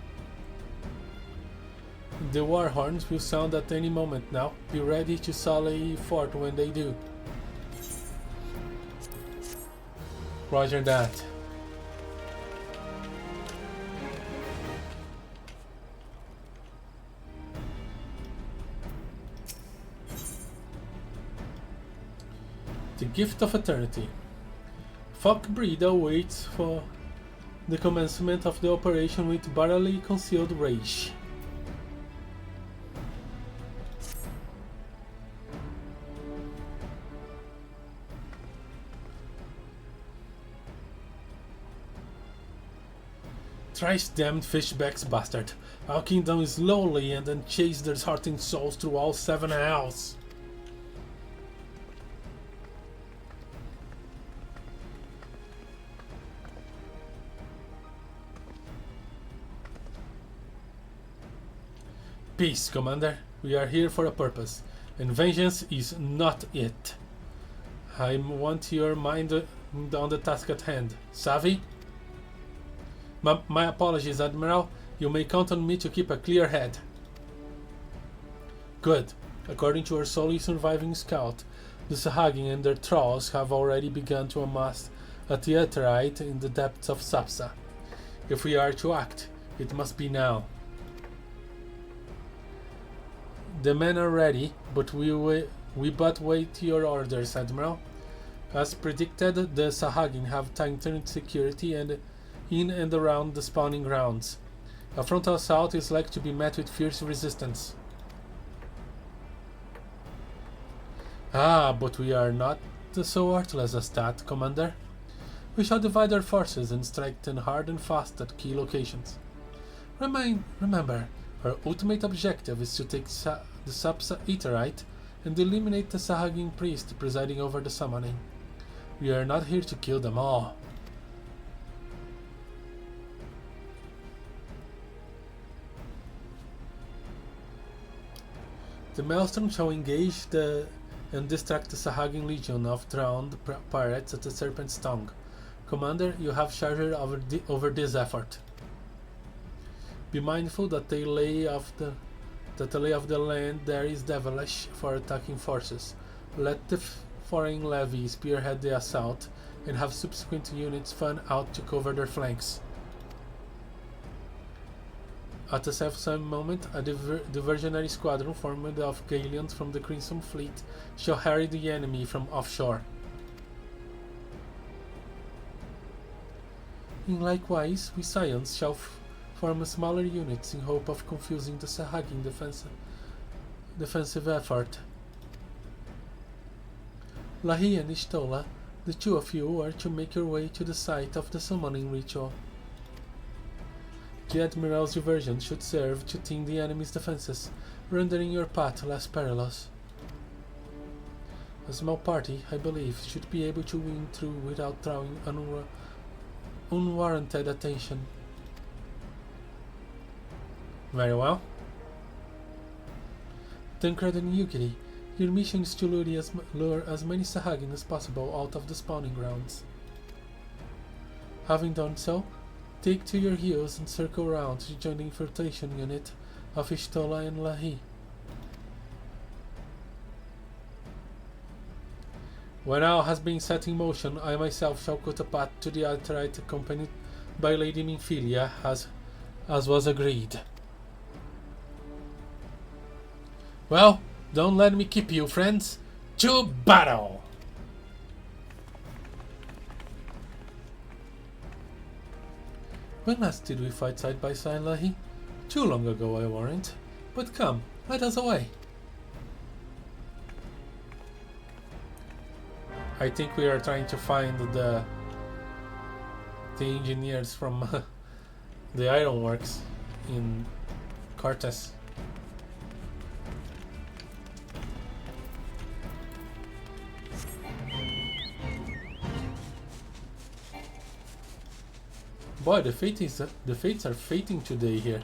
The war horns will sound at any moment now. Be ready to sally forth when they do. Roger that. The Gift of Eternity. Falkbreed awaits for the commencement of the operation with barely concealed rage. Thrice damned fishbacks bastard. Our kingdom is lowly and then chase their hearting souls through all 7 hells. Peace, Commander. We are here for a purpose, and vengeance is not it. I want your mind on the task at hand. Savvy? My apologies, Admiral. You may count on me to keep a clear head. Good. According to our solely surviving scout, the Sahagin and their thralls have already begun to amass a theaterite in the depths of Sapsa. If we are to act, it must be now. The men are ready, but we but wait your orders, Admiral. As predicted, the Sahagin have tightened security and in and around the spawning grounds. A frontal assault is like to be met with fierce resistance. Ah, but we are not so worthless as that, Commander. We shall divide our forces and strike them hard and fast at key locations. Remember, our ultimate objective is to take the Sapsa Aetheryte and eliminate the Sahagin priest presiding over the summoning. We are not here to kill them all. The Maelstrom shall engage and distract the Sahagin legion of drowned pirates at the Serpent's tongue. Commander, you have charge over this effort. Be mindful that the lay of the land there is devilish for attacking forces. Let the foreign levy spearhead the assault, and have subsequent units fan out to cover their flanks. At the self-same moment, a diversionary squadron formed of galleons from the Crimson Fleet shall harry the enemy from offshore. In likewise, we Scions shall form smaller units in hope of confusing the Sahagin defensive effort. Lahee and Ishtola, the two of you are to make your way to the site of the summoning ritual. The Admiral's diversion should serve to thin the enemy's defenses, rendering your path less perilous. A small party, I believe, should be able to win through without drawing unwarranted attention. Very well. Tancred and Yukiri, your mission is to lure as many Sahagin as possible out of the spawning grounds. Having done so, take to your heels and circle around to join the infiltration unit of Ishtola and Lahee. When all has been set in motion, I myself shall cut a path to the Altarite accompanied by Lady Nymphelia as was agreed. Well, don't let me keep you, friends. To battle! When last did we fight side by side, Lahee? Too long ago, I warrant. But come, let us away. I think we are trying to find the engineers from the ironworks in Cortes. Boy, the fates are fating today here.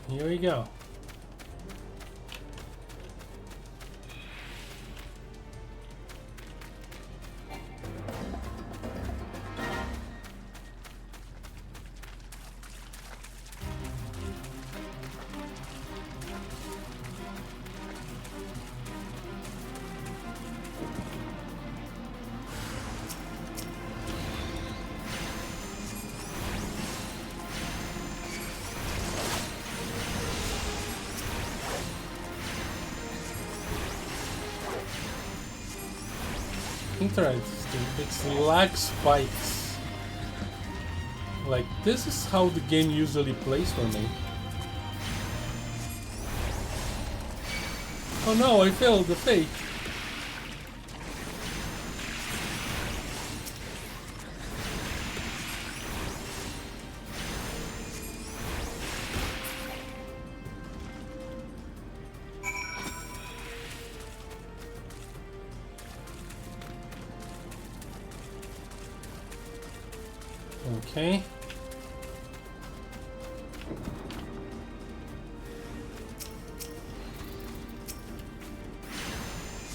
Here we go. Interesting, it's lag spikes. Like, this is how the game usually plays for me. Oh no, I failed the fate. Okay.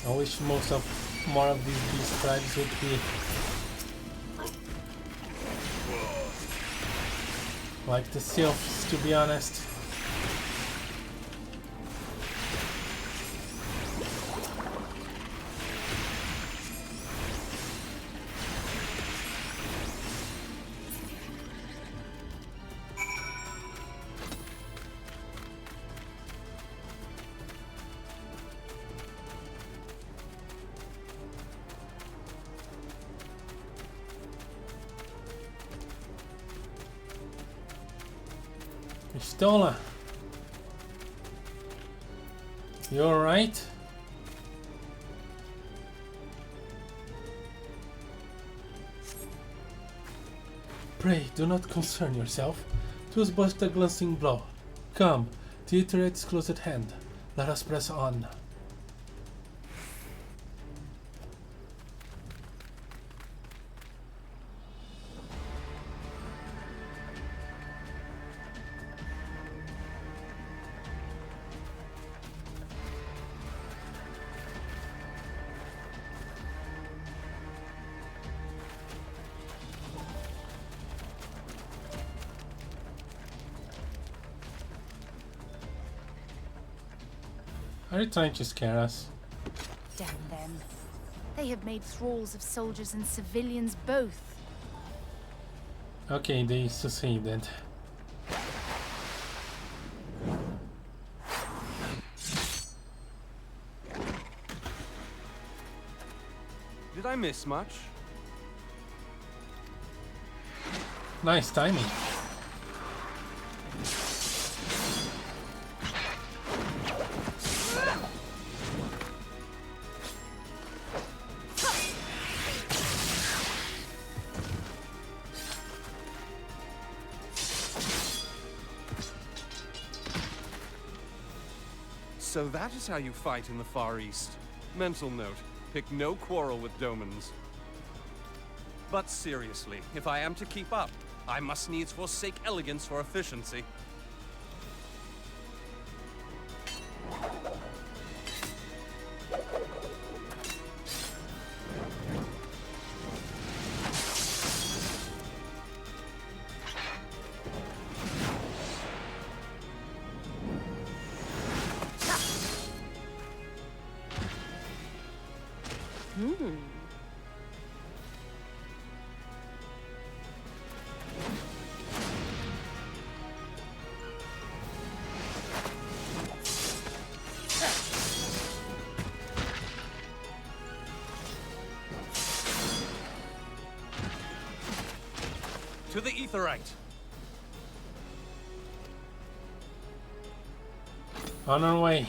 I wish more of these beast tribes would be like the sylphs, to be honest. Stola, you alright? Pray, do not concern yourself. 'Twas but a glancing blow. Come, the turret is close at hand. Let us press on. Are you trying to scare us? Damn them. They have made thralls of soldiers and civilians both. Okay, they succeeded. Did I miss much? Nice timing. So that is how you fight in the Far East. Mental note, pick no quarrel with Domans. But seriously, if I am to keep up, I must needs forsake elegance for efficiency. To the Aetherite! On our way.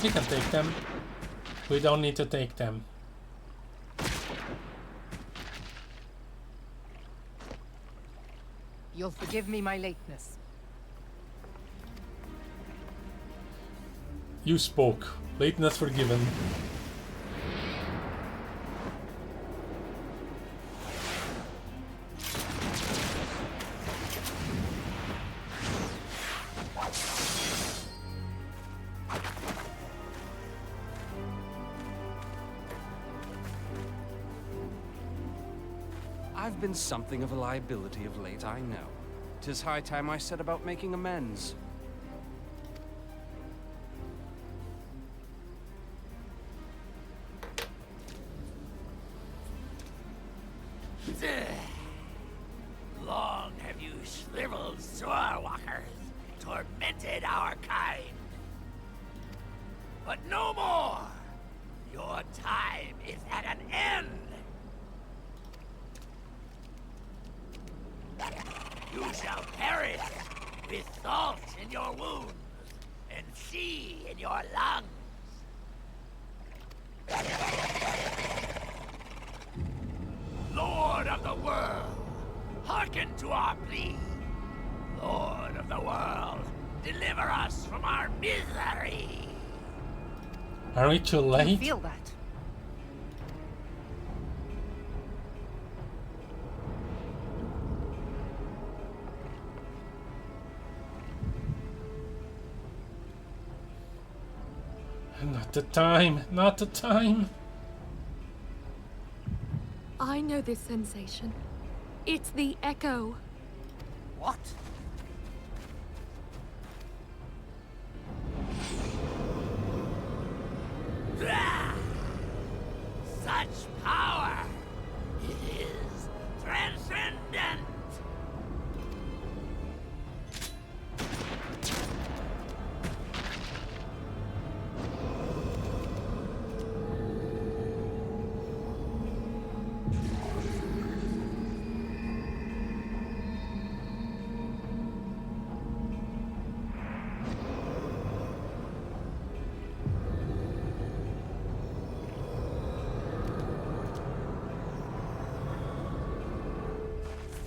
We can take them. We don't need to take them. You'll forgive me my lateness. You spoke. Lateness forgiven. I've been something of a liability of late, I know. 'Tis high time I set about making amends. Long have you shriveled swordwalkers, tormented our kind. But no more! Your time is at an end! You shall perish with salt in your wounds and sea in your lungs. Lord of the world, hearken to our plea. Lord of the world, deliver us from our misery. Are we too late? Feel that? Not the time. Not the time. I know this sensation. It's the echo. What? Ah! Such power! It is transcendent!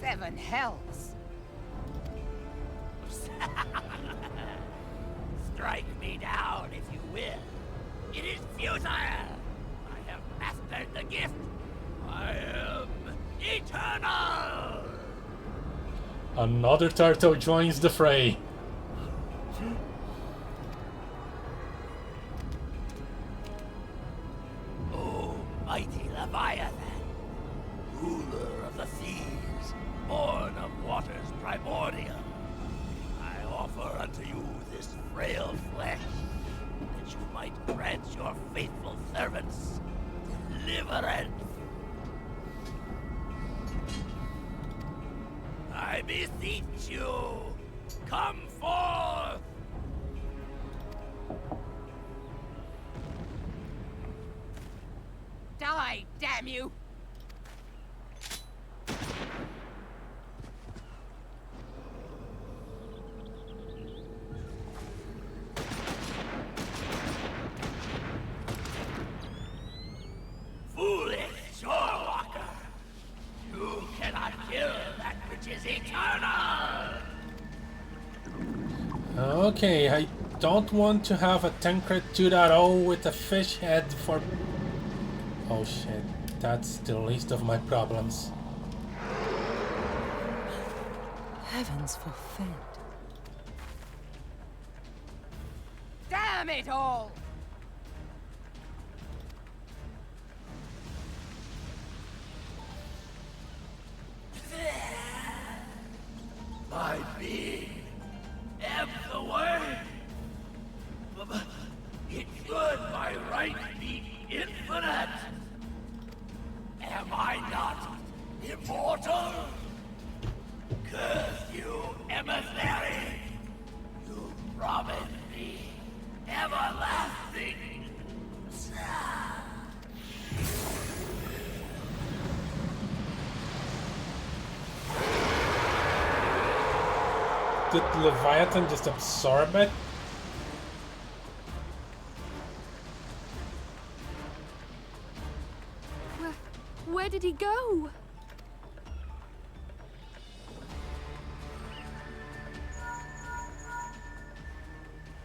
Seven hells! strike me down if you will. It is futile. I have mastered the gift. I am eternal. Another turtle joins the fray. O mighty Leviathan, ruler of the seas, born of waters primordial, I offer unto you this frail flesh, that you might grant your faithful servants deliverance. I beseech you, come forth! Die, damn you! Foolish shorewalker! You cannot kill that which is eternal! Okay, I don't want to have a Tancred 2.0 with a fish head for... Oh shit, that's the least of my problems. Heavens forfend. Damn it all! My being ebbs away. It should by right be infinite. Am I not immortal? Curse you, emissary! You promised me everlasting. Did Leviathan just absorb it? Where did he go?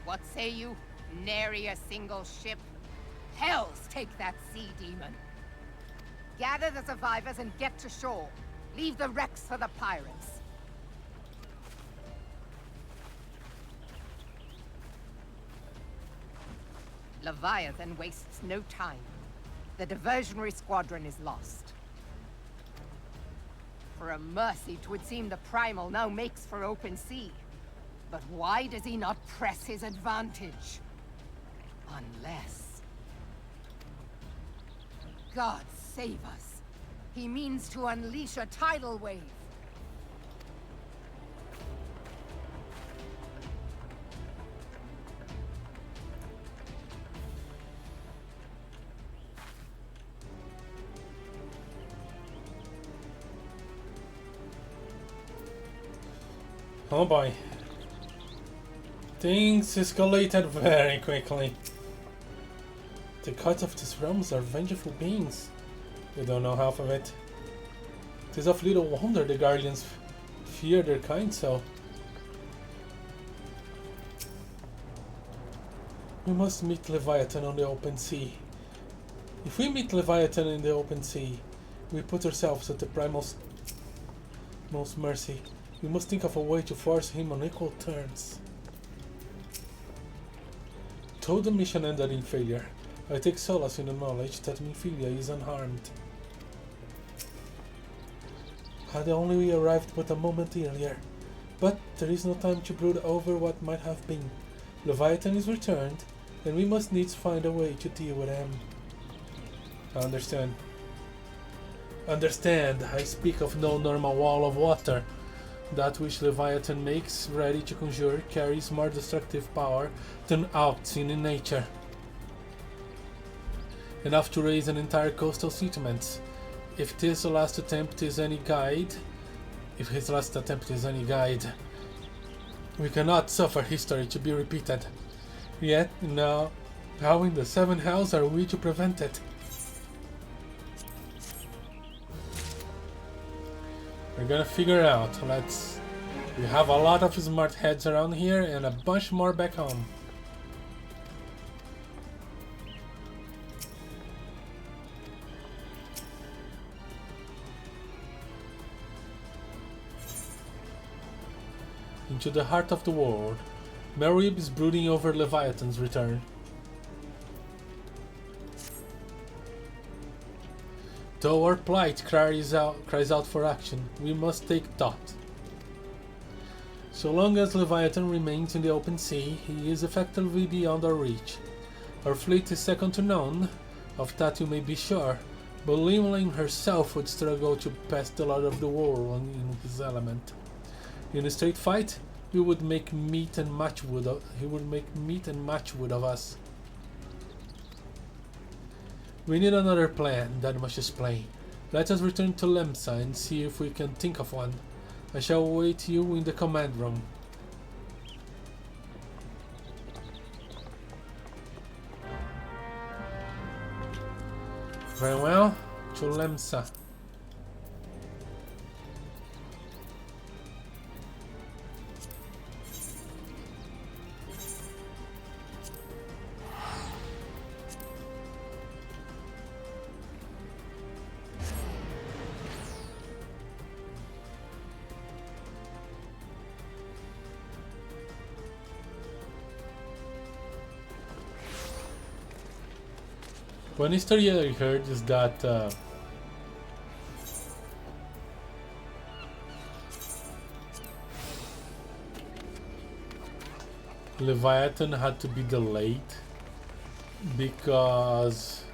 What say you? Nary a single ship? Hells take that sea demon. Gather the survivors and get to shore. Leave the wrecks for the pirates. Leviathan wastes no time. The diversionary squadron is lost. For a mercy, 'twould seem the Primal now makes for open sea. But why does he not press his advantage? Unless... God save us. He means to unleash a tidal wave. Oh boy. Things escalated very quickly. The gods of these realms are vengeful beings. We don't know half of it. It is of little wonder the Guardians fear their kind so. We must meet Leviathan on the open sea. If we meet Leviathan in the open sea, we put ourselves at the Primal's most mercy. We must think of a way to force him on equal terms. Though the mission ended in failure, I take solace in the knowledge that Minfilia is unharmed. Had only we arrived but a moment earlier. But there is no time to brood over what might have been. Leviathan is returned, and we must needs find a way to deal with him. I understand. Understand, I speak of no normal wall of water. That which Leviathan makes ready to conjure carries more destructive power than aught seen in nature. Enough to raise an entire coastal settlement. If his last attempt is any guide, we cannot suffer history to be repeated. Yet now, how in the seven hells are we to prevent it? We're gonna figure out. We have a lot of smart heads around here and a bunch more back home. into the heart of the world. Merib is brooding over Leviathan's return. Though our plight cries out for action, we must take thought. So long as Leviathan remains in the open sea, he is effectively beyond our reach. Our fleet is second to none, of that you may be sure, but Limling herself would struggle to pass the Lord of the World in his element. In a straight fight, he would make meat and matchwood of us. We need another plan, that much is plain. Let us return to Lemsa and see if we can think of one. I shall await you in the command room. Very well, to Lemsa. One history I heard is that Leviathan had to be delayed because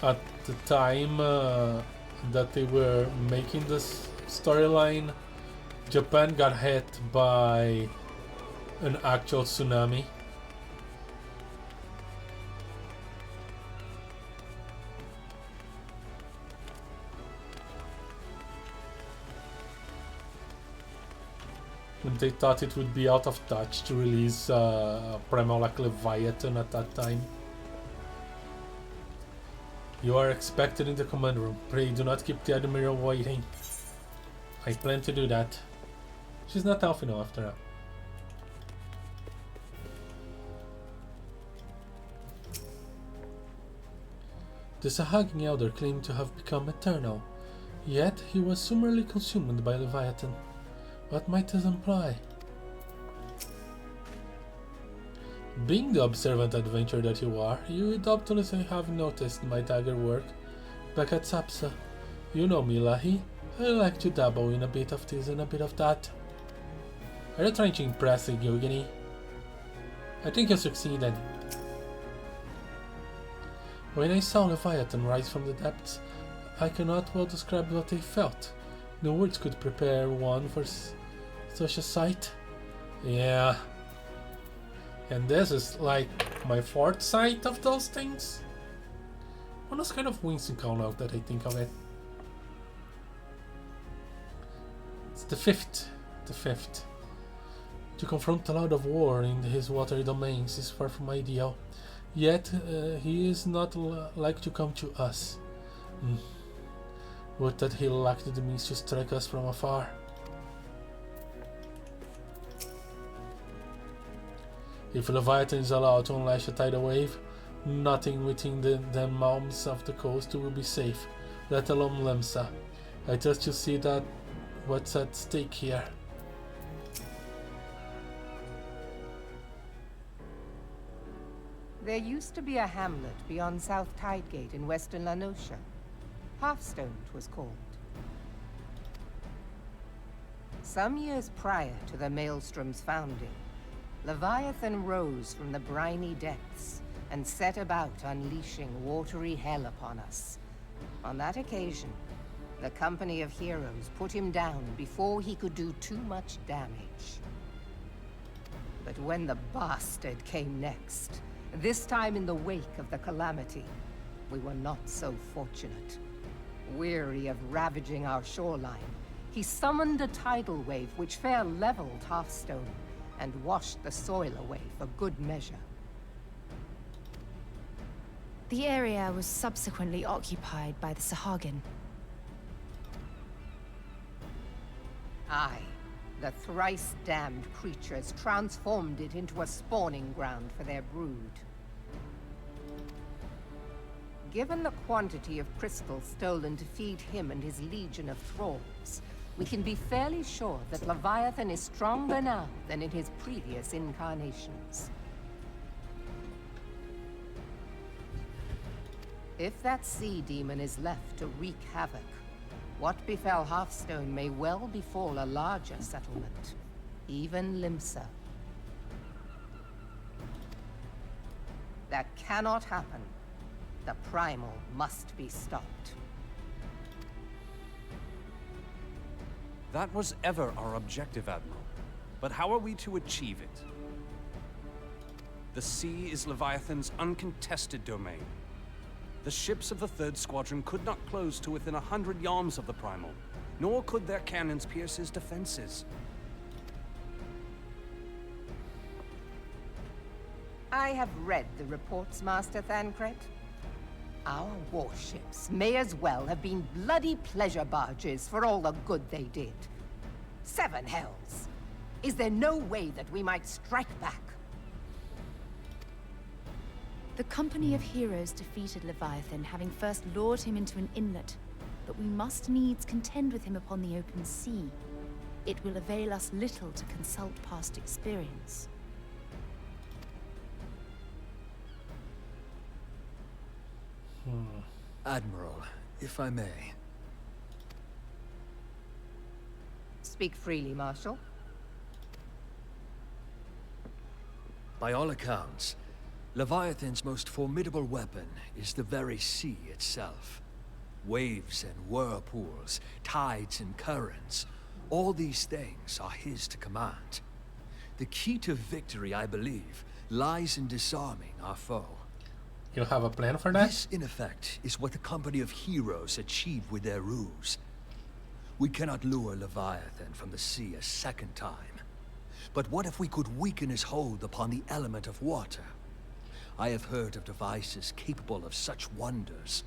at the time that they were making this storyline, Japan got hit by an actual tsunami. And they thought it would be out of touch to release Primal like Leviathan at that time. You are expected in the command room. Pray do not keep the Admiral waiting. I plan to do that. She's not Alphino after all. The Sahagin Elder claimed to have become eternal, yet he was summarily consumed by Leviathan. What might this imply? Being the observant adventurer that you are, you would doubtlessly have noticed my dagger work back at Sapsa. You know me, Lahee. I like to dabble in a bit of this and a bit of that. Are you trying to impress Yogini? I think you succeeded. When I saw Leviathan rise from the depths, I cannot well describe what I felt. No words could prepare one for such a sight. Yeah. And this is like my fourth sight of those things. One was kind of whimsical now that I think of it. It's the fifth. To confront the Lord of War in his watery domains is far from ideal. Yet he is not like to come to us. Would that he lacked the means to strike us from afar. If Leviathan is allowed to unlash a tidal wave, nothing within the realms of the coast will be safe, let alone Lemsa. I trust you see that what's at stake here. There used to be a hamlet beyond South Tidegate in western Lanosha. Halfstone it was called. Some years prior to the Maelstrom's founding, Leviathan rose from the briny depths and set about unleashing watery hell upon us. On that occasion, the company of heroes put him down before he could do too much damage. But when the bastard came next, this time in the wake of the calamity, we were not so fortunate. Weary of ravaging our shoreline, he summoned a tidal wave which fair leveled Halfstone and washed the soil away for good measure. The area was subsequently occupied by the Sahagin. Aye. The thrice-damned creatures transformed it into a spawning ground for their brood. Given the quantity of crystals stolen to feed him and his legion of thralls, we can be fairly sure that Leviathan is stronger now than in his previous incarnations. If that sea demon is left to wreak havoc, what befell Hearthstone may well befall a larger settlement, even Limsa. That cannot happen. The primal must be stopped. That was ever our objective, Admiral. But how are we to achieve it? The sea is Leviathan's uncontested domain. The ships of the 3rd Squadron could not close to within 100 yards of the primal, nor could their cannons pierce his defenses. I have read the reports, Master Thancred. Our warships may as well have been bloody pleasure barges for all the good they did. 7 hells! Is there no way that we might strike back? The company of heroes defeated Leviathan, having first lured him into an inlet, but we must needs contend with him upon the open sea. It will avail us little to consult past experience. Admiral, if I may. Speak freely, Marshal. By all accounts, Leviathan's most formidable weapon is the very sea itself. Waves and whirlpools, tides and currents, all these things are his to command. The key to victory, I believe, lies in disarming our foe. You have a plan for that? This, in effect, is what the company of heroes achieve with their ruse. We cannot lure Leviathan from the sea a second time. But what if we could weaken his hold upon the element of water? I have heard of devices capable of such wonders.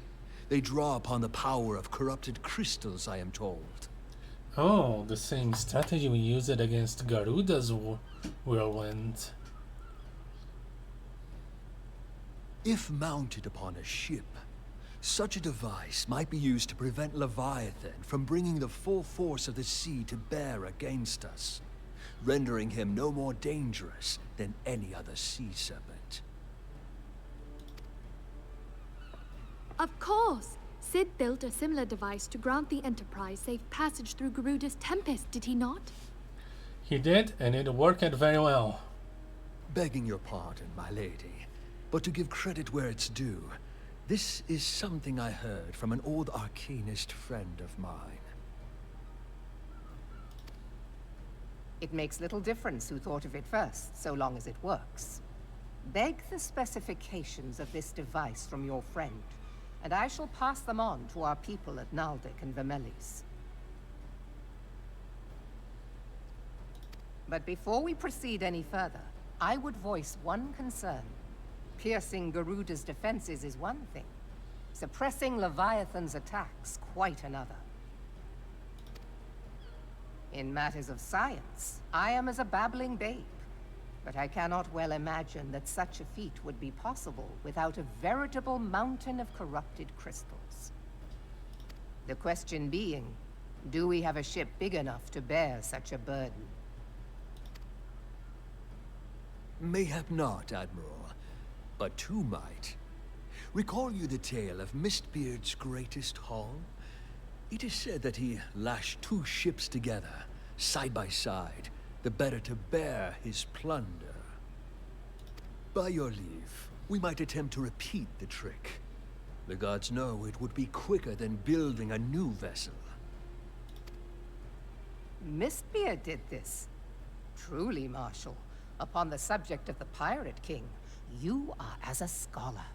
They draw upon the power of corrupted crystals, I am told. Oh, the same strategy we used against Garuda's whirlwind. If mounted upon a ship, such a device might be used to prevent Leviathan from bringing the full force of the sea to bear against us, rendering him no more dangerous than any other sea serpent. Of course! Sid built a similar device to grant the Enterprise safe passage through Garuda's Tempest, did he not? He did, and it worked very well. Begging your pardon, my lady, but to give credit where it's due, this is something I heard from an old arcanist friend of mine. It makes little difference who thought of it first, so long as it works. Beg the specifications of this device from your friend, and I shall pass them on to our people at Naldic and Vermelis. But before we proceed any further, I would voice one concern. Piercing Garuda's defenses is one thing. Suppressing Leviathan's attacks, quite another. In matters of science, I am as a babbling babe. But I cannot well imagine that such a feat would be possible without a veritable mountain of corrupted crystals. The question being, do we have a ship big enough to bear such a burden? Mayhap not, Admiral, but two might. Recall you the tale of Mistbeard's greatest haul? It is said that he lashed 2 ships together, side by side, the better to bear his plunder. By your leave, we might attempt to repeat the trick. The gods know it would be quicker than building a new vessel. Mistbeard did this. Truly, Marshal, upon the subject of the Pirate King, you are as a scholar.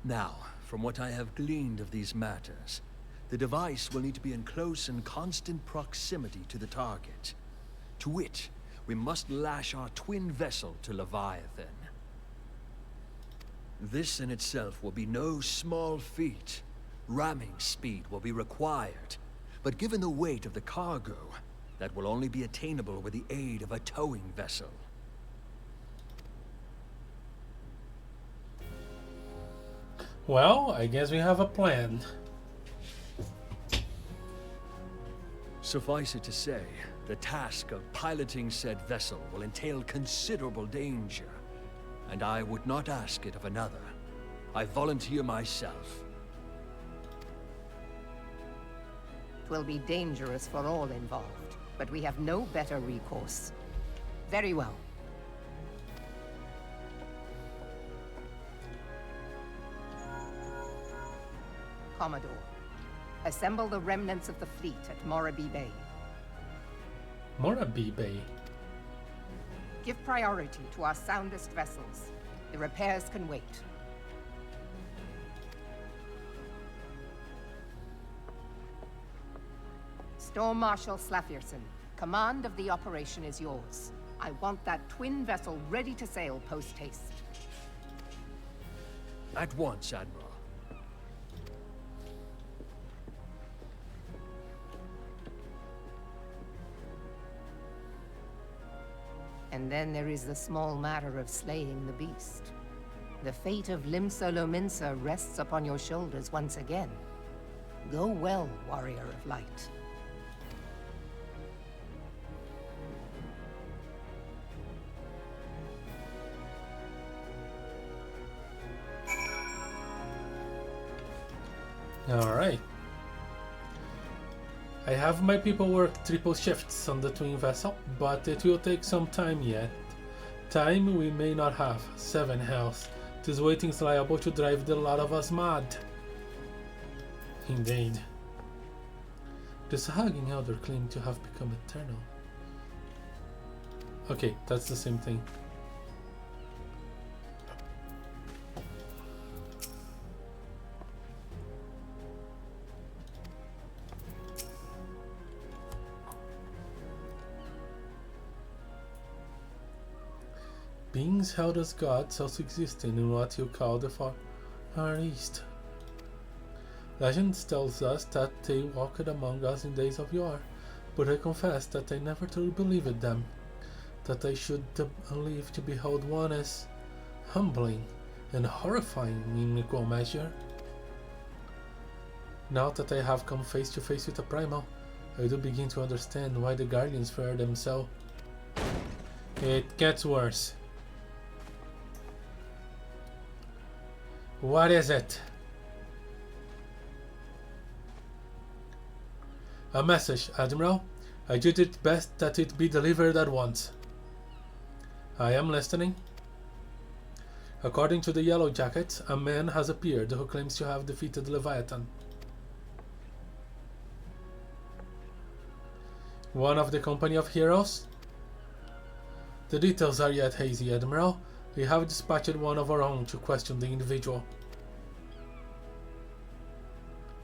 Now, from what I have gleaned of these matters, the device will need to be in close and constant proximity to the target. To wit, we must lash our twin vessel to Leviathan. This in itself will be no small feat. Ramming speed will be required, but given the weight of the cargo, that will only be attainable with the aid of a towing vessel. Well, I guess we have a plan. Suffice it to say, the task of piloting said vessel will entail considerable danger, and I would not ask it of another. I volunteer myself. Twill be dangerous for all involved, but we have no better recourse. Very well. Commodore, assemble the remnants of the fleet at Morabee Bay. Morabee Bay. Give priority to our soundest vessels. The repairs can wait. Storm Marshal Slafierson, command of the operation is yours. I want that twin vessel ready to sail post-haste. At once, Admiral. And then there is the small matter of slaying the beast. The fate of Limsa Lominsa rests upon your shoulders once again. Go well, warrior of light. Alright. I have my people work triple shifts on the twin vessel, but it will take some time yet. Time we may not have. 7 health. This waiting is liable to drive the lot of us mad. Indeed. The Sahagin Elder claim to have become eternal. Okay, that's the same thing. Beings held as gods also existing in what you call the Far East. Legend tells us that they walked among us in days of yore, but I confess that I never truly believed them. That I should live to behold one as humbling and horrifying in equal measure. Now that I have come face to face with a primal, I do begin to understand why the Guardians fear them so. It gets worse. What is it? A message, Admiral. I judge it best that it be delivered at once. I am listening. According to the Yellow Jackets, a man has appeared who claims to have defeated Leviathan. One of the company of heroes? The details are yet hazy, Admiral. We have dispatched one of our own to question the individual.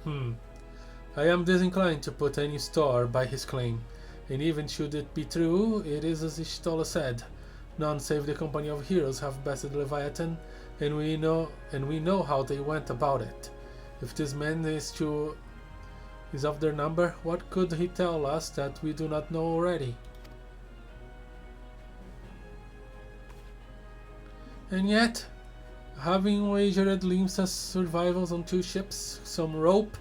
I am disinclined to put any store by his claim, and even should it be true, it is as Ishtola said. None save the company of heroes have bested Leviathan, and we know how they went about it. If this man is of their number, what could he tell us that we do not know already? And yet, having wagered Limsa's survivals on 2 ships, some rope,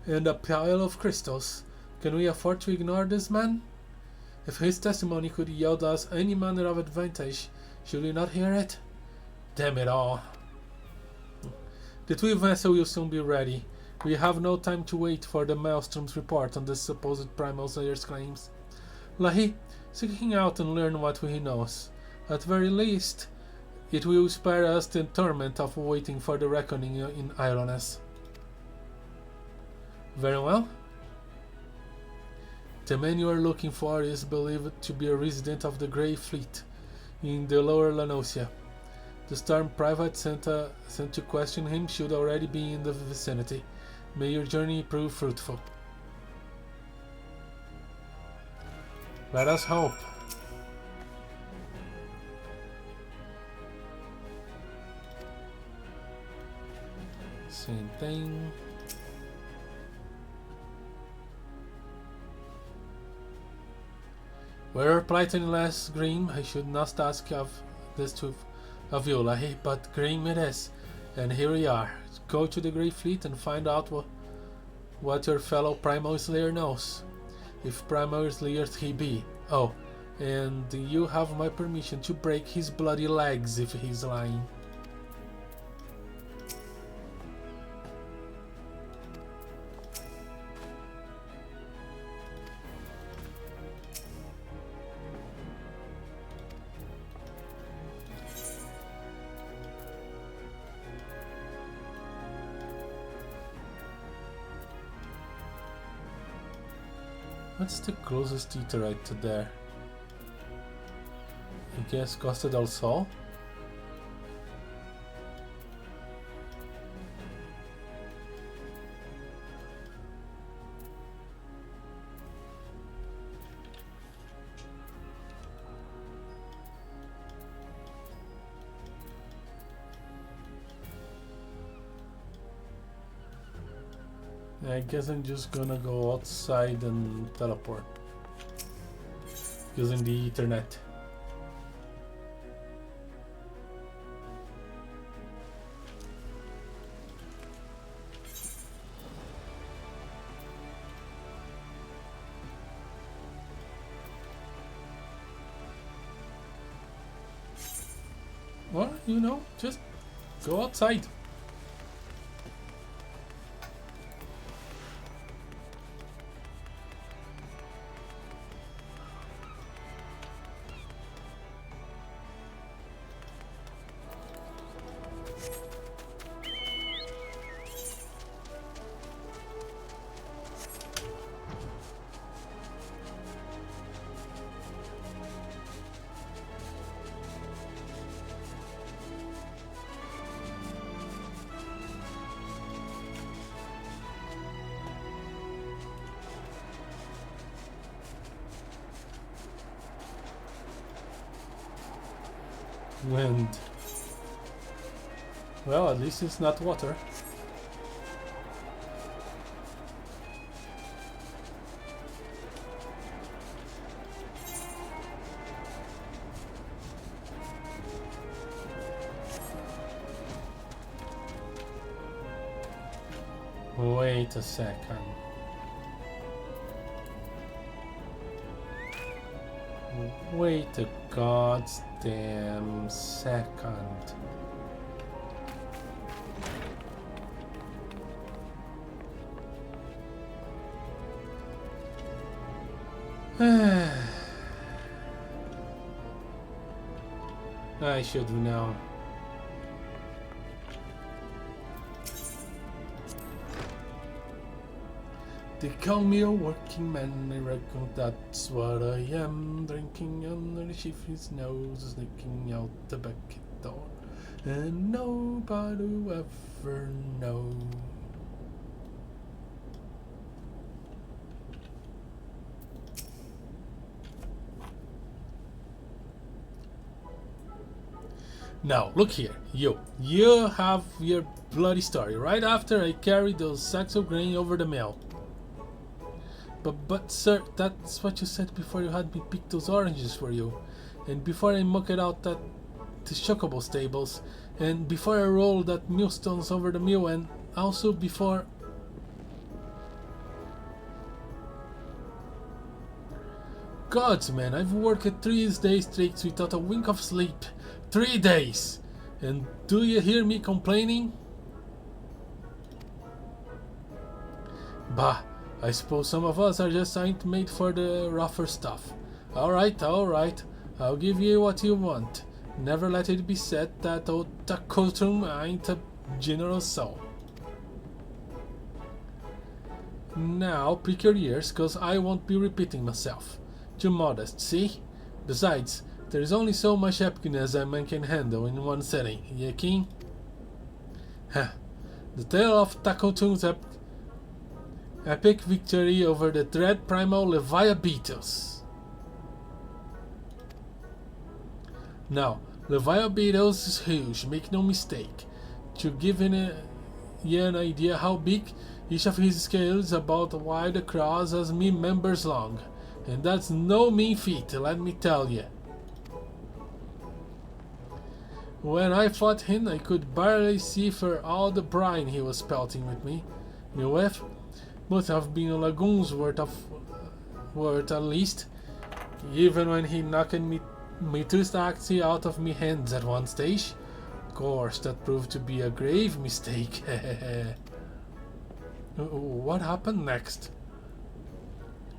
and a pile of crystals, can we afford to ignore this man? If his testimony could yield us any manner of advantage, should we not hear it? Damn it all. The twin vessel will soon be ready. We have no time to wait for the Maelstrom's report on the supposed primal slayer's claims. Lahee, seek him out and learn what he knows. At very least, it will spare us the torment of waiting for the reckoning in idleness. Very well. The man you are looking for is believed to be a resident of the Grey Fleet in the Lower Lanosia. The Storm Private sent to question him should already be in the vicinity. May your journey prove fruitful. Let us hope. Same thing. Were plighting less grim, I should not ask of this of you, Lahee, but grim it is. And here we are. Go to the Great Fleet and find out what your fellow Primal Slayer knows. If Primal Slayer he be. Oh, and you have my permission to break his bloody legs if he's lying. What's the closest Etherite to there? I guess Costa del Sol? I guess I'm just gonna go outside and teleport using the Ethernet. Well, you know, just go outside. Wind. Well, at least it's not water. Wait a second. Wait a goddamn second. I should know. They call me a working man, I reckon that's what I am. Drinking underneath his nose, sneaking out the back door, and nobody will ever know. Now, look here, you have your bloody story right after I carried those sacks of grain over the mill. But sir, that's what you said before you had me pick those oranges for you, and before I mucked out the chocobo stables, and before I rolled that millstones over the mill, and also before... Gods, man, I've worked 3 days straight without a wink of sleep. 3 days! And do you hear me complaining? Bah, I suppose some of us are just ain't made for the rougher stuff. Alright, I'll give you what you want. Never let it be said that old Takotum ain't a generous soul. Now prick your ears, cause I won't be repeating myself. Too modest, see? Besides, there's only so much epicness a man can handle in one setting, you keen? Huh. The tale of Takotum's epic victory over the dread primal Leviathan. Now, Leviathan is huge, make no mistake. To give you an idea how big, each of his scales about wide across as me members long, and that's no mean feat, let me tell you. When I fought him, I could barely see for all the brine he was pelting with me with. Must have been a lagoon's worth at least, even when he knocked me two stacks out of me hands at one stage. Of course, that proved to be a grave mistake. What happened next?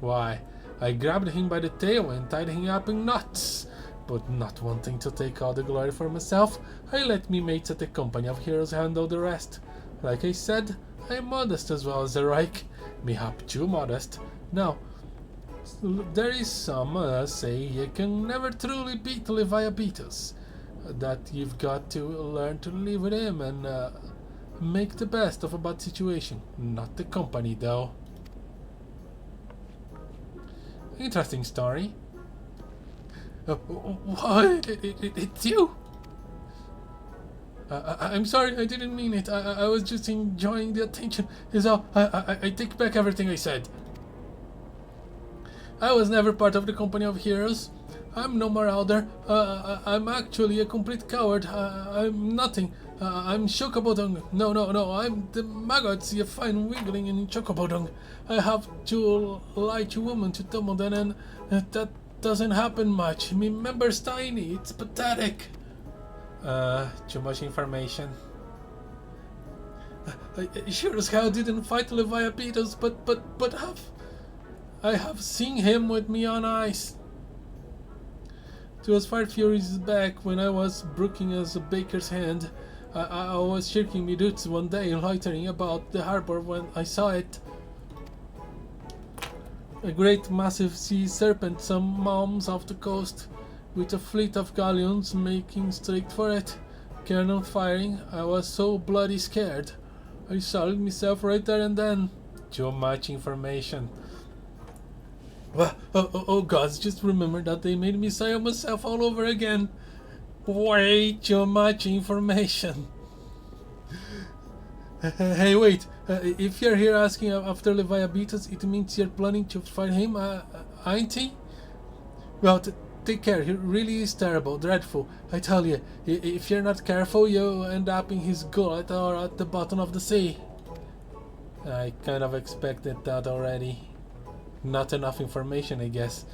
Why, I grabbed him by the tail and tied him up in knots. But not wanting to take all the glory for myself, I let me mates at the company of heroes handle the rest. Like I said, I'm modest as well as heroic. Mayhap too modest. Now, there is some say you can never truly beat Leviathan. That you've got to learn to live with him and make the best of a bad situation. Not the company, though. Interesting story. What? It's you? I'm sorry, I didn't mean it. I was just enjoying the attention. Is all. I take back everything I said. I was never part of the company of heroes. I'm no marauder. I'm actually a complete coward. I'm nothing. I'm Chocobodong. No. I'm the maggots you find wiggling in Chocobodong. I have to lie to women to Tomodan, and that doesn't happen much. Me member's tiny. It's pathetic. Too much information. I sure as hell didn't fight Leviathan, but I have seen him with me on ice. It was 5 Furies back when I was brooking as a baker's hand. I was shirking me roots one day, loitering about the harbor when I saw it. A great massive sea serpent some miles off the coast, with a fleet of galleons making straight for it. Cannon firing, I was so bloody scared. I shot myself right there and then. Too much information. Oh gods, just remember that they made me say myself all over again. Way too much information. Hey, wait. If you're here asking after Leviathan, it means you're planning to fight him, ain't he? Well, take care. He really is terrible, dreadful. I tell you, if you're not careful, you'll end up in his gullet or at the bottom of the sea. I kind of expected that already. Not enough information, I guess.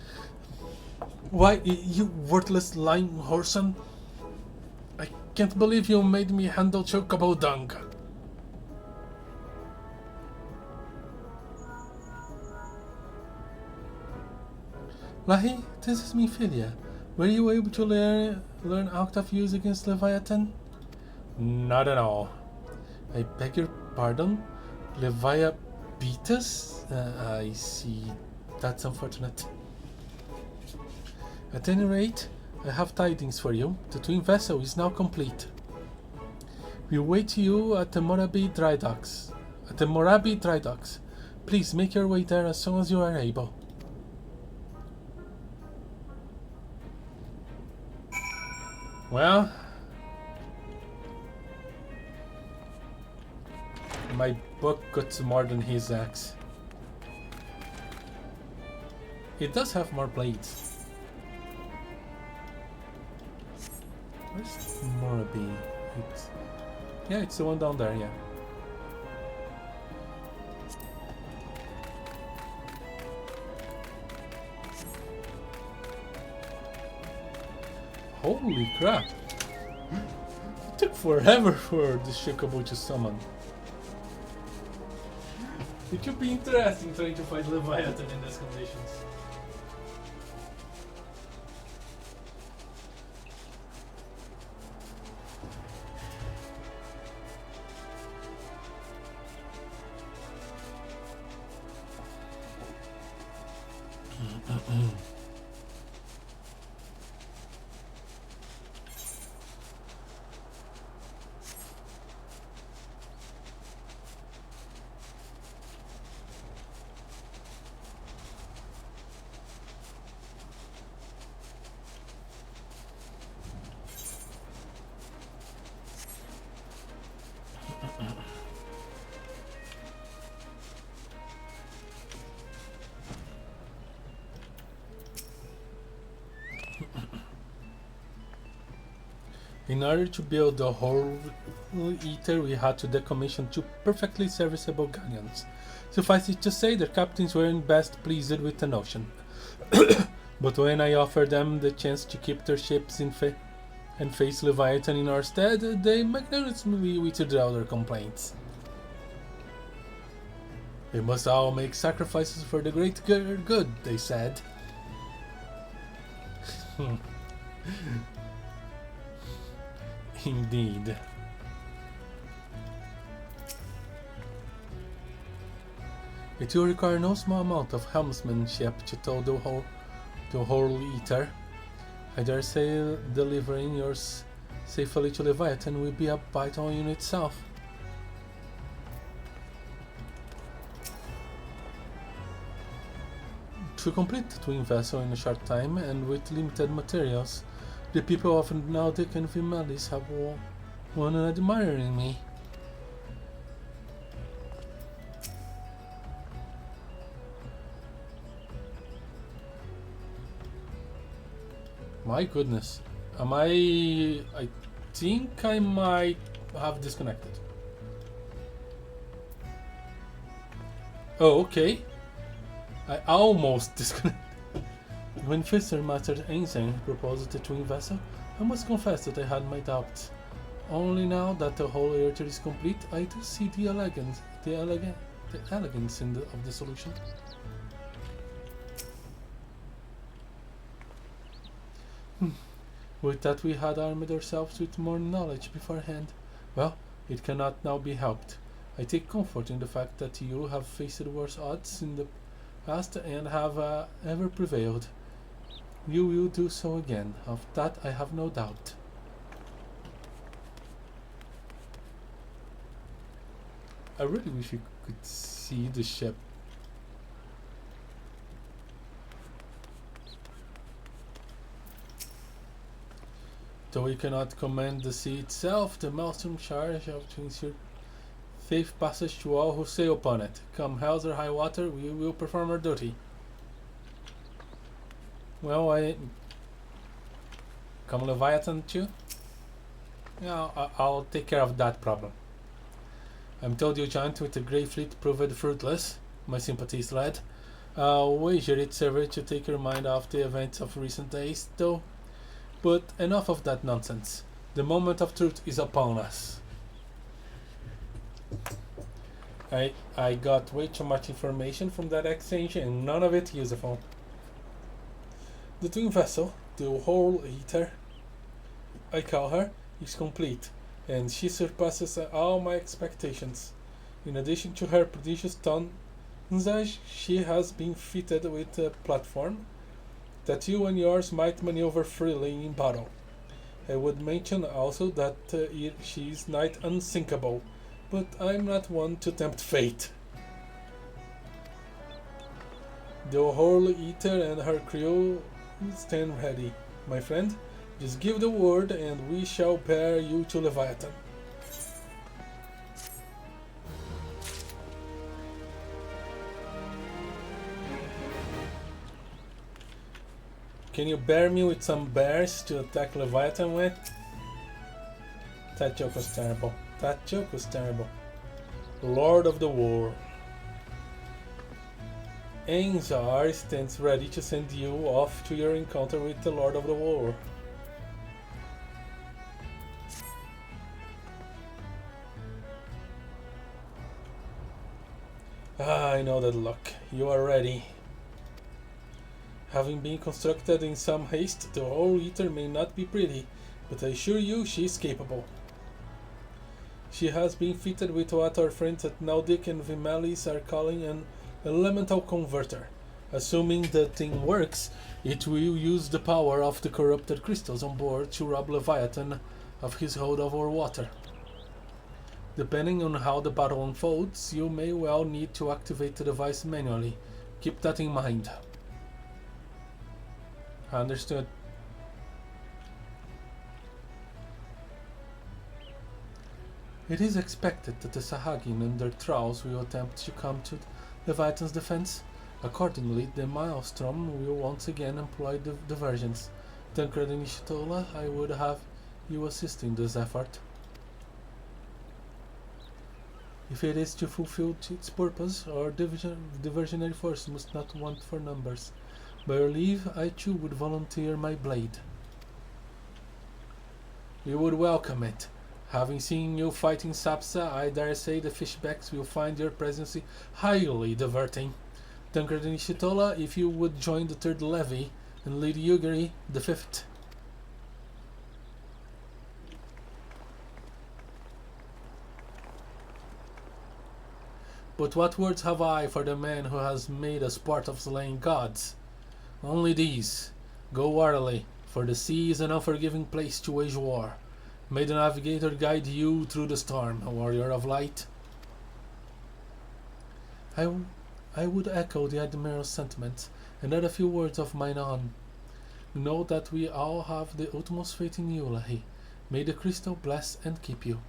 Why, you worthless lying whoreson? I can't believe you made me handle Chocobo dung. Lahee, this is me, Philia. Were you able to learn out of use against Leviathan? Not at all. I beg your pardon? Leviathan? I see. That's unfortunate. At any rate, I have tidings for you. The twin vessel is now complete. We wait you at the Morabi dry docks. Please make your way there as soon as you are able. Well, my book got more than his axe. It does have more blades. Where's Morabi? Yeah, it's the one down there, yeah. Holy crap! It took forever for the Chocobo to summon. It could be interesting trying to fight Leviathan in these conditions. In order to build the Whorl Eater, we had to decommission 2 perfectly serviceable galleons. Suffice it to say, their captains weren't best pleased with the notion. But when I offered them the chance to keep their ships and face Leviathan in our stead, they magnanimously withdrew their complaints. We must all make sacrifices for the great good, they said. Indeed. It will require no small amount of helmsmanship to tow the Whorl Eater. I dare say delivering yours safely to Leviathan will be a vital in itself. To complete the twin vessel in a short time and with limited materials, the people of Naldic and Vimalis have one admiring me. My goodness, I think I might have disconnected. Oh, okay. I almost disconnected. When Fister Master Einstein proposed the twin vessel, I must confess that I had my doubts. Only now that the whole Earth is complete, I do see the elegance of the solution. With that we had armed ourselves with more knowledge beforehand. Well, it cannot now be helped. I take comfort in the fact that you have faced worse odds in the past and have ever prevailed. You will do so again, of that I have no doubt. I really wish you could see the ship. Though we cannot command the sea itself, the maelstrom charge of to ensure safe passage to all who sail upon it. Come hell or high water, we will perform our duty. Well, come Leviathan too? Yeah, I'll take care of that problem. I'm told your giant with the Grey Fleet proved fruitless. My sympathies, lad. I'll wager it served to take your mind off the events of recent days, though. But enough of that nonsense. The moment of truth is upon us. I got way too much information from that exchange and none of it useful. The twin vessel, the Whorl Eater, I call her, is complete, and she surpasses all my expectations. In addition to her prodigious tonnage, she has been fitted with a platform that you and yours might maneuver freely in battle. I would mention also that she is nigh unsinkable, but I'm not one to tempt fate. The Whorl Eater and her crew stand ready, my friend. Just give the word and we shall bear you to Leviathan. Can you bear me with some bears to attack Leviathan with? That joke was terrible. That joke was terrible. Lord of the War. Eorzea stands ready to send you off to your encounter with the Lord of the War. I know that look. You are ready. Having been constructed in some haste, the Whorl Eater may not be pretty, but I assure you she is capable. She has been fitted with what our friends at Naldic and Vimalis are calling an elemental converter. Assuming the thing works, it will use the power of the corrupted crystals on board to rob Leviathan of his hold over water. Depending on how the battle unfolds, you may well need to activate the device manually. Keep that in mind. Understood. It is expected that the Sahagin and their thralls will attempt to come to Leviathan's defense. Accordingly, the Maelstrom will once again employ diversions. Tancred and Ishtola, I would have you assist in this effort. If it is to fulfill its purpose, our diversionary force must not want for numbers. By your leave, I too would volunteer my blade. You would welcome it. Having seen you fighting Sapsa, I dare say the fishbacks will find your presence highly diverting. Tancred and Ishitola, if you would join the third levy, and lead Yugiri the fifth. But what words have I for the man who has made a sport of slaying gods? Only these. Go warily, for the sea is an unforgiving place to wage war. May the navigator guide you through the storm, warrior of light. I would echo the Admiral's sentiments, and add a few words of mine own. Know that we all have the utmost faith in you, Lahee. May the crystal bless and keep you.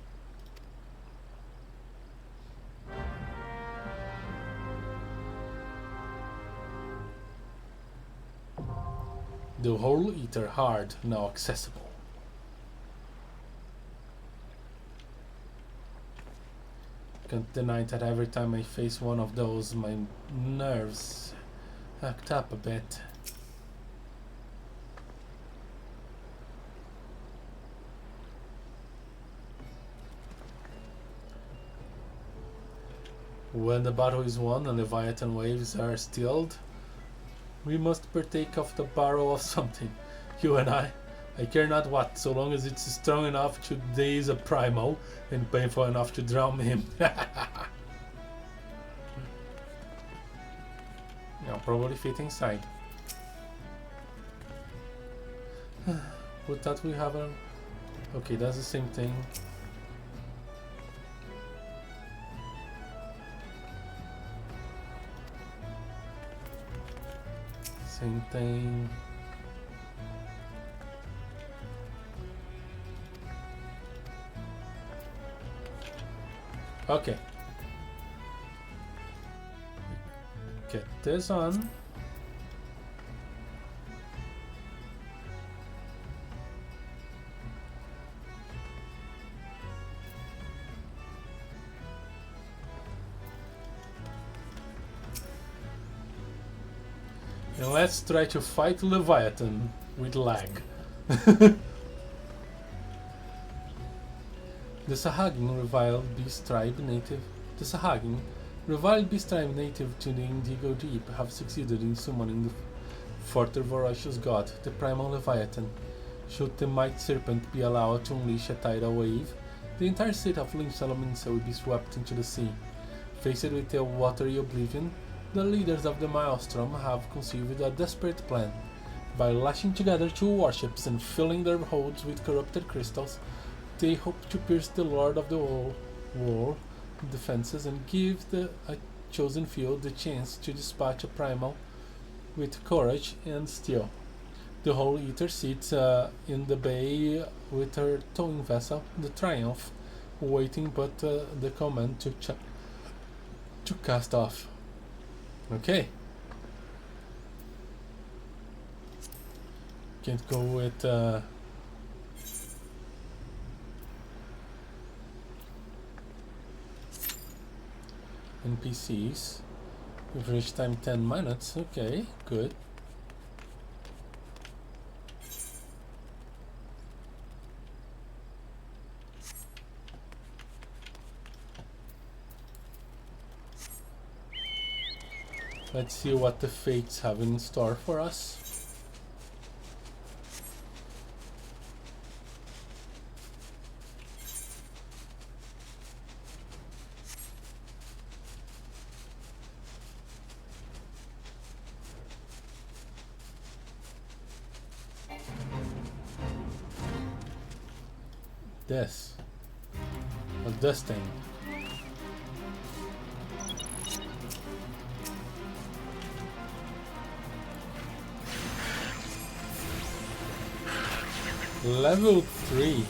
The Whorl Eater hard, now accessible. Can't deny that every time I face one of those, my nerves act up a bit. When the battle is won and Leviathan waves are stilled, we must partake of the barrow of something, you and I care not what, so long as it's strong enough to daze a primal and painful enough to drown him. Yeah, probably fit inside. With that we have a... Okay, that's the same thing. Same thing. Okay. Get this on. And let's try to fight Leviathan with lag. The Sahagin, reviled beast tribe native to the Indigo Deep, have succeeded in summoning the further voracious god, the primal Leviathan. Should the Great Serpent be allowed to unleash a tidal wave, the entire state of Lim Salamanca will be swept into the sea. Faced with a watery oblivion, the leaders of the Maelstrom have conceived a desperate plan. By lashing together two warships and filling their holds with corrupted crystals, they hope to pierce the Lord of the Whorl defenses and give a chosen few the chance to dispatch a primal with courage and steel. The Whorl Eater sits in the bay with her towing vessel, the Triumph, waiting but the command to cast off. Okay. Can't go with NPCs. Average time 10 minutes. Okay, good. Let's see what the fates have in store for us. This. What's this thing? Level 3.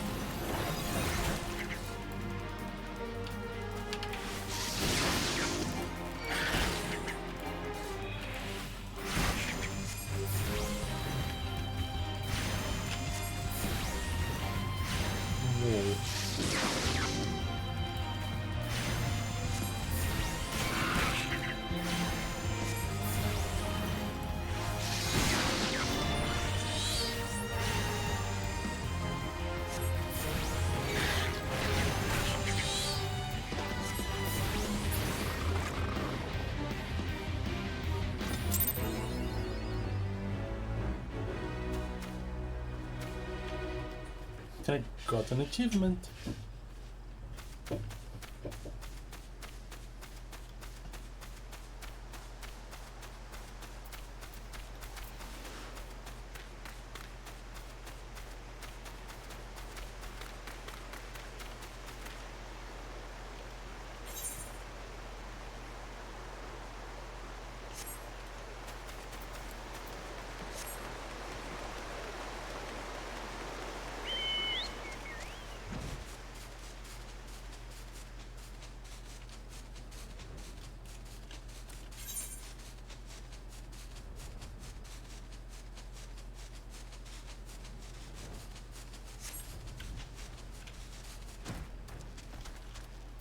I got an achievement.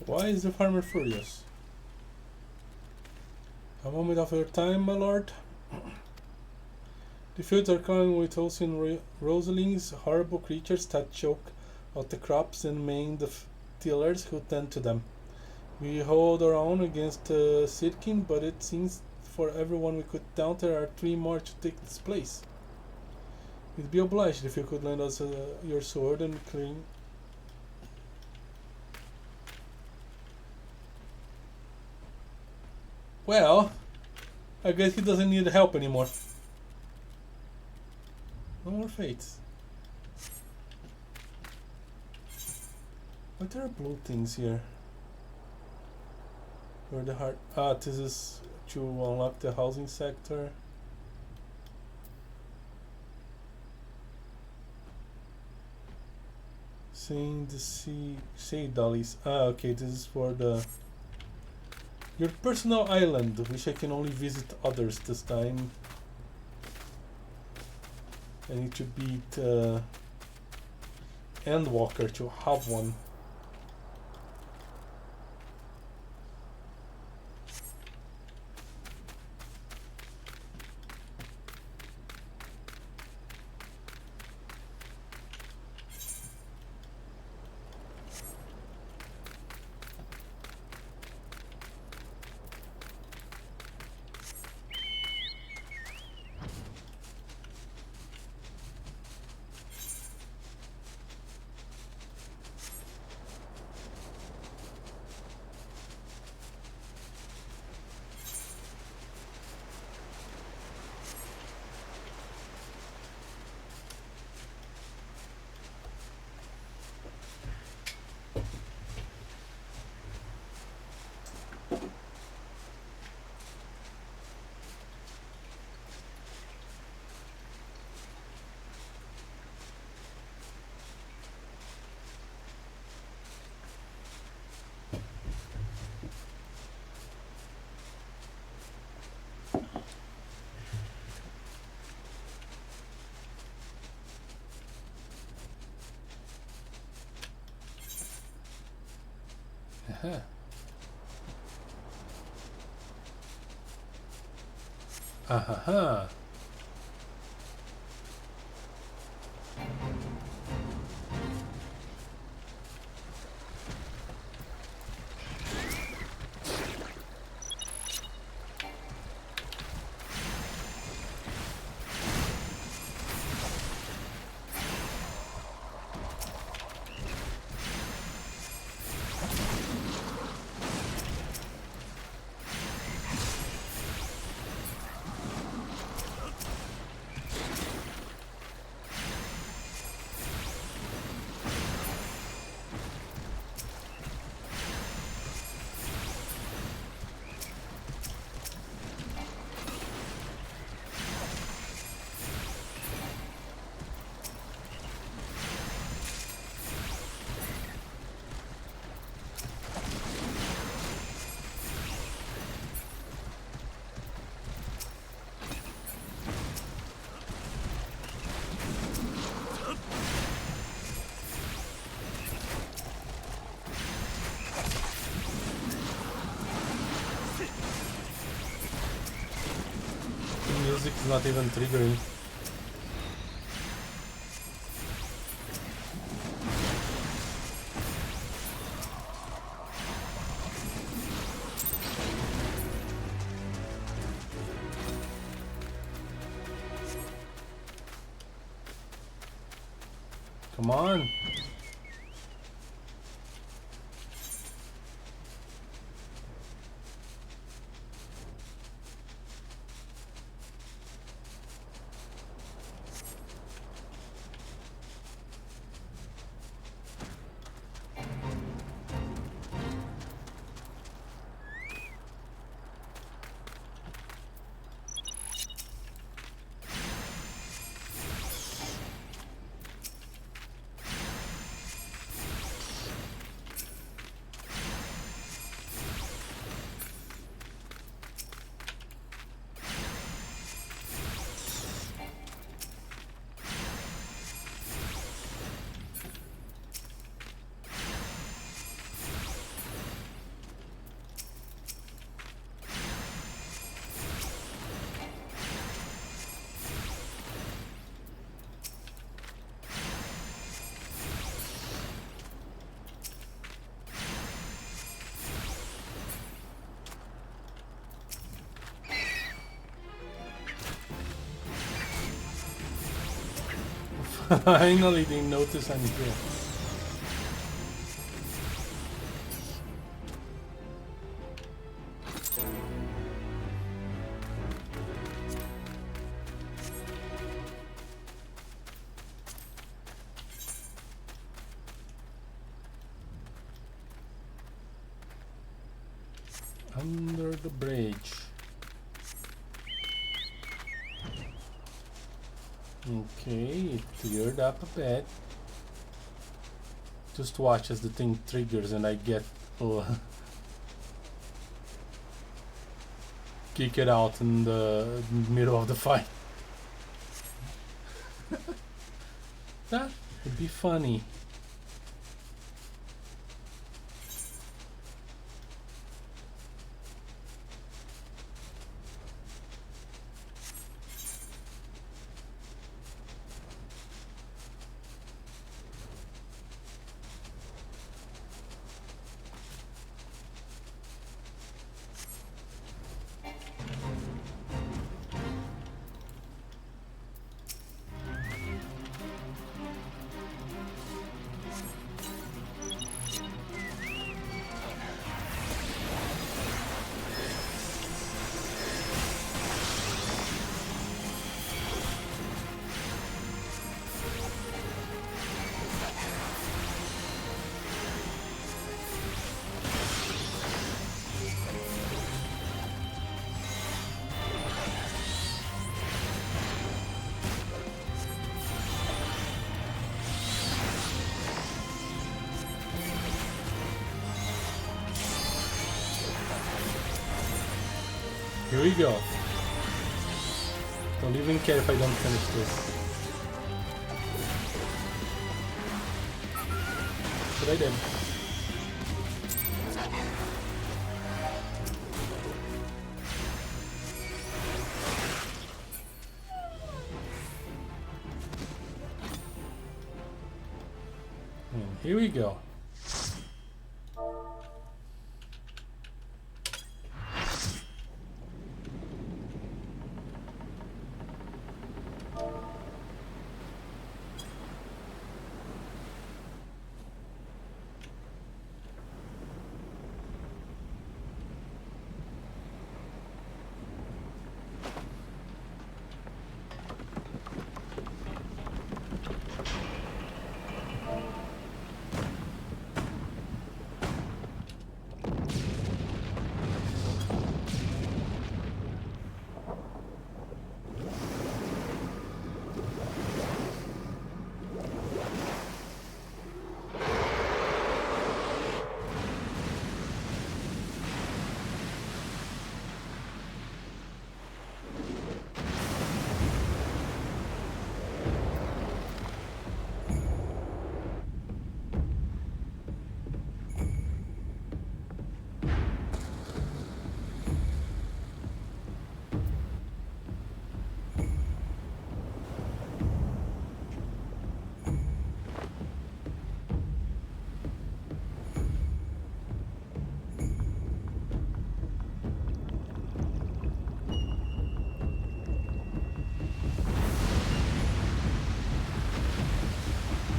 Why is the farmer furious? A moment of your time, my lord. The fields are crawling with ocean rosalings, horrible creatures that choke out the crops and maim the tillers who tend to them. We hold our own against Sitkin, but it seems for everyone we could down there are 3 more to take this place. We'd be obliged if you could lend us your sword and clean. Well, I guess he doesn't need help anymore. No more fates. What are blue things here? Where the heart? Ah, this is to unlock the housing sector. Seeing the sea dollies. Ah, okay, this is for the your personal island, which I can only visit others this time. I need to beat Endwalker to have one. Aha. Ahaha. Music's not even triggering. Come on. Finally didn't notice any here. Under the bridge. Okay, it cleared up a bit. Just watch as the thing triggers and I get kick it out in the middle of the fight. That would be funny. Here we go. Don't even care if I don't finish this. But I did. And here we go.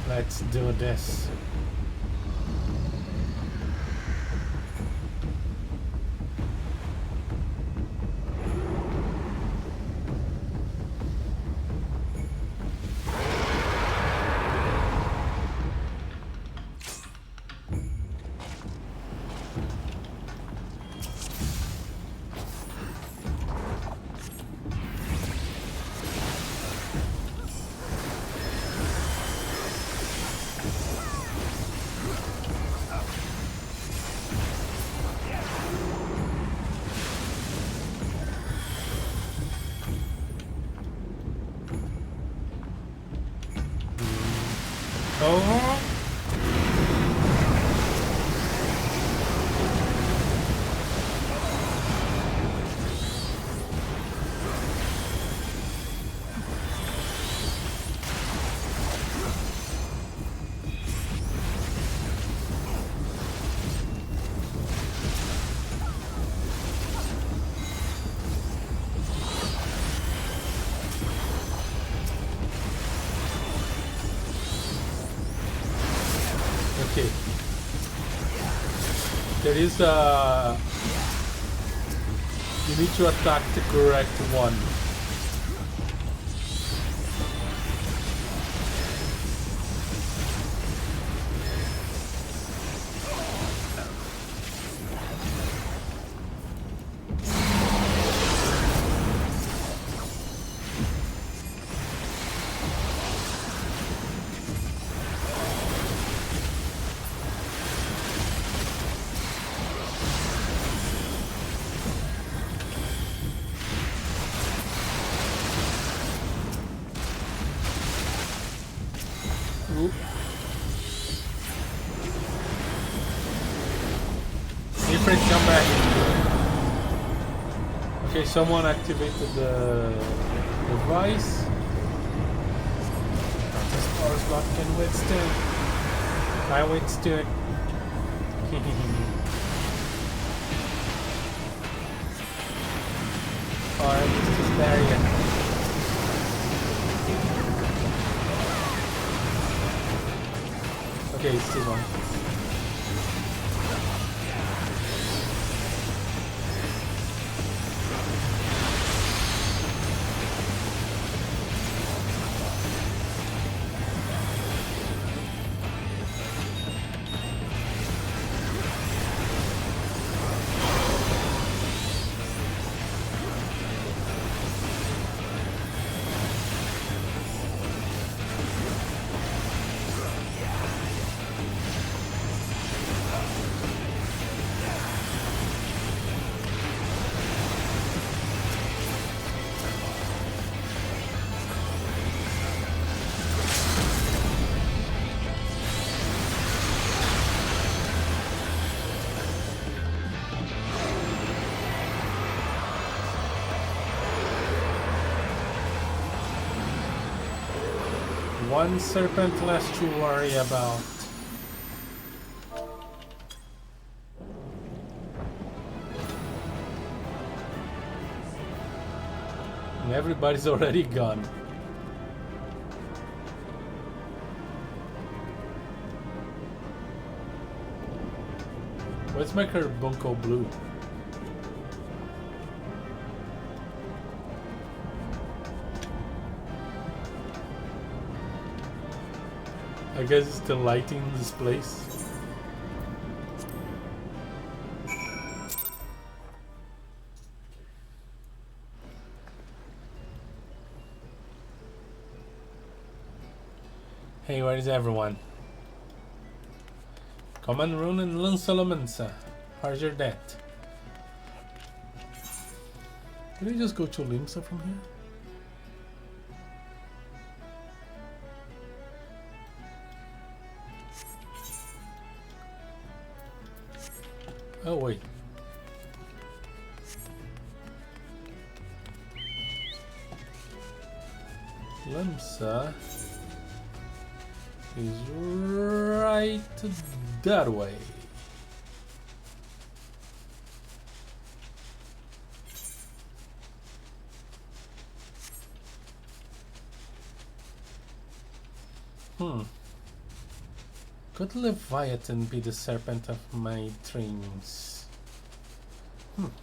Let's do this. Oh. Okay. There is a... You need to attack the correct one. Come back. Okay, someone activated the device. This power slot can withstand. I withstood. Alright, this is barrier. Okay, it's still on. One serpent less to worry about. And everybody's already gone. Let's make her bunko blue. I guess it's the lighting in this place. Hey, where is everyone? Command rune and Lunsolomensa. How's your debt? Can I just go to Limsa from here? Oh wait. Limsa is right that way. Could Leviathan be the serpent of my dreams?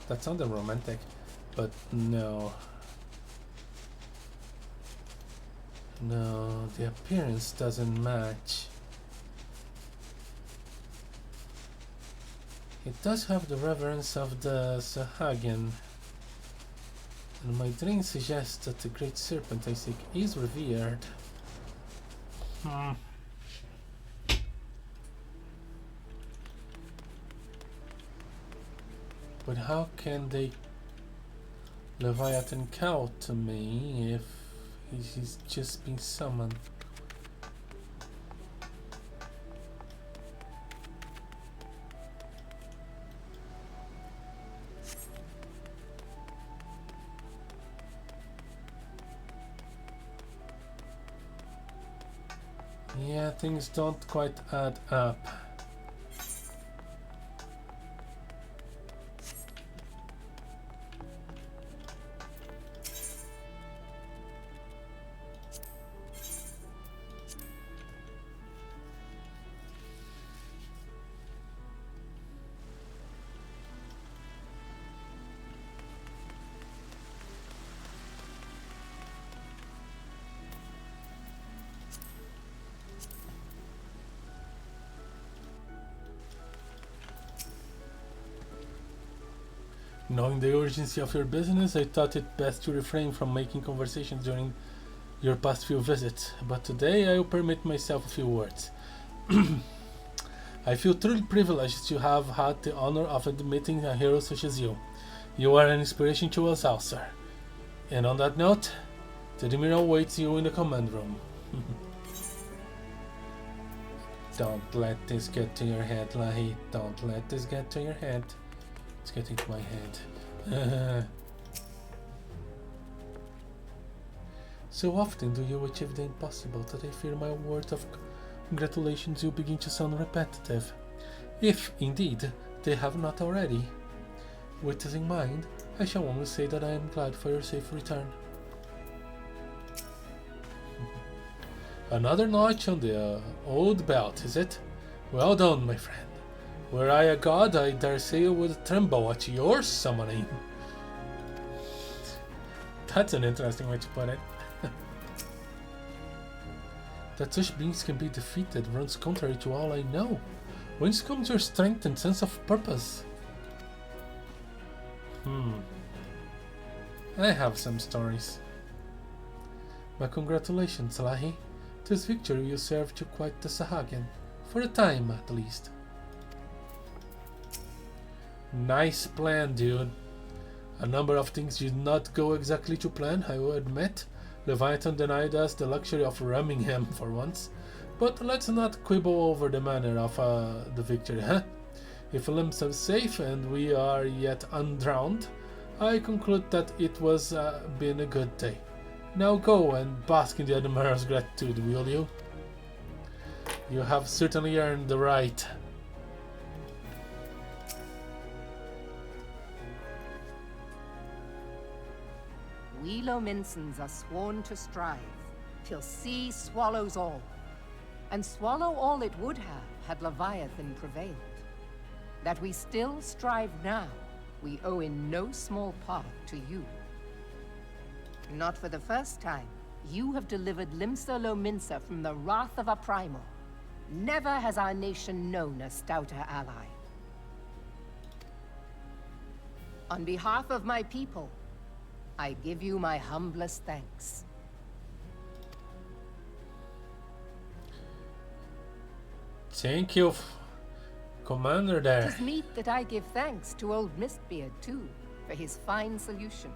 That sounded romantic, but no. No, the appearance doesn't match. It does have the reverence of the Sahagin, and my dream suggests that the Great Serpent I seek is revered. But how can they Leviathan cow to me if he's just been summoned? Yeah, things don't quite add up. Knowing the urgency of your business, I thought it best to refrain from making conversations during your past few visits, but today I will permit myself a few words. I feel truly privileged to have had the honor of admitting a hero such as you. You are an inspiration to us all, sir. And on that note, the Admiral waits you in the command room. Don't let this get to your head, Lahee. Don't let this get to your head. It's getting to my head. So often do you achieve the impossible that I fear my words of congratulations will begin to sound repetitive, if indeed they have not already. With this in mind, I shall only say that I am glad for your safe return. Another notch on the old belt, is it? Well done, my friend. Were I a god, I dare say I would tremble at your summoning. That's an interesting way to put it. That such beings can be defeated runs contrary to all I know. Whence comes your strength and sense of purpose? I have some stories. But congratulations, Lahee. This victory will serve to quiet the Sahagin. For a time, at least. Nice plan, dude. A number of things did not go exactly to plan, I will admit. Leviathan denied us the luxury of ramming him for once. But let's not quibble over the manner of the victory, huh? If Limsa is safe and we are yet undrowned, I conclude that it was been a good day. Now go and bask in the Admiral's gratitude, will you? You have certainly earned the right. We Lominsons are sworn to strive, till sea swallows all. And swallow all it would have, had Leviathan prevailed. That we still strive now, we owe in no small part to you. Not for the first time, you have delivered Limsa Lominsa from the wrath of a primal. Never has our nation known a stouter ally. On behalf of my people, I give you my humblest thanks. Thank you, Commander there. 'Tis meet that I give thanks to old Mistbeard, too, for his fine solution.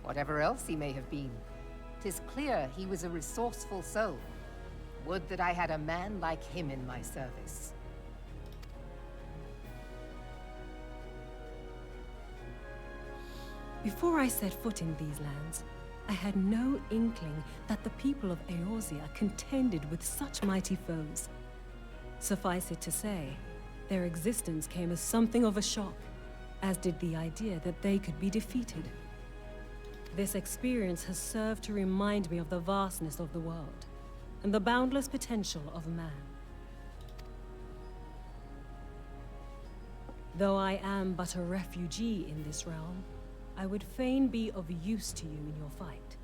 Whatever else he may have been, 'tis clear he was a resourceful soul. Would that I had a man like him in my service. Before I set foot in these lands, I had no inkling that the people of Eorzea contended with such mighty foes. Suffice it to say, their existence came as something of a shock, as did the idea that they could be defeated. This experience has served to remind me of the vastness of the world, and the boundless potential of man. Though I am but a refugee in this realm, I would fain be of use to you in your fight.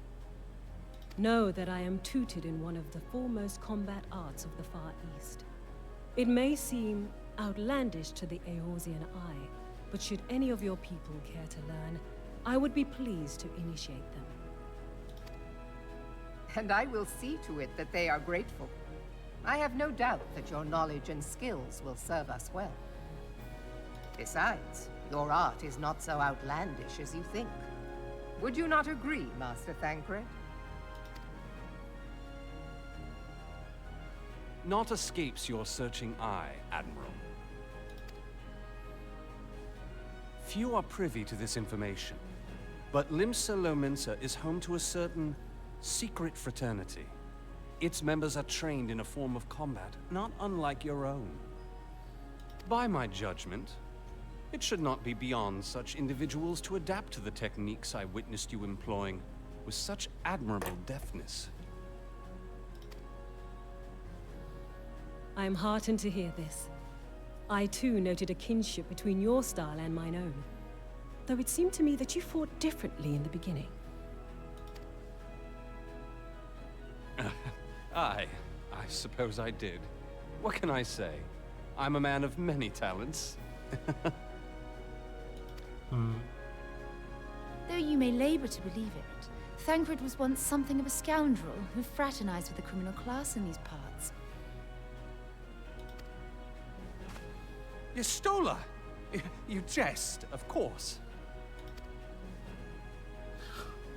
Know that I am tutored in one of the foremost combat arts of the Far East. It may seem outlandish to the Eorzean eye, but should any of your people care to learn, I would be pleased to initiate them. And I will see to it that they are grateful. I have no doubt that your knowledge and skills will serve us well. Besides, your art is not so outlandish as you think. Would you not agree, Master Thancred? Naught escapes your searching eye, Admiral. Few are privy to this information, but Limsa Lominsa is home to a certain secret fraternity. Its members are trained in a form of combat not unlike your own. By my judgment, it should not be beyond such individuals to adapt to the techniques I witnessed you employing with such admirable deftness. I am heartened to hear this. I too noted a kinship between your style and mine own, though it seemed to me that you fought differently in the beginning. I suppose I did. What can I say? I'm a man of many talents. you may labor to believe it, Thancred was once something of a scoundrel who fraternized with the criminal class in these parts. Y'shtola! You jest, of course.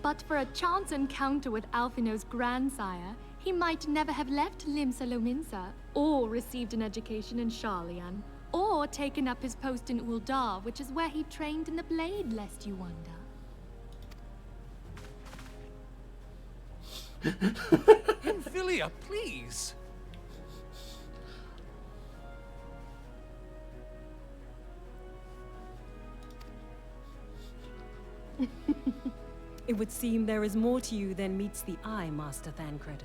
But for a chance encounter with Alphino's grandsire, he might never have left Limsa Lominsa, or received an education in Sharlayan, or taken up his post in Uldar, which is where he trained in the blade, lest you wonder. Emphilia, please! It would seem there is more to you than meets the eye, Master Thancred.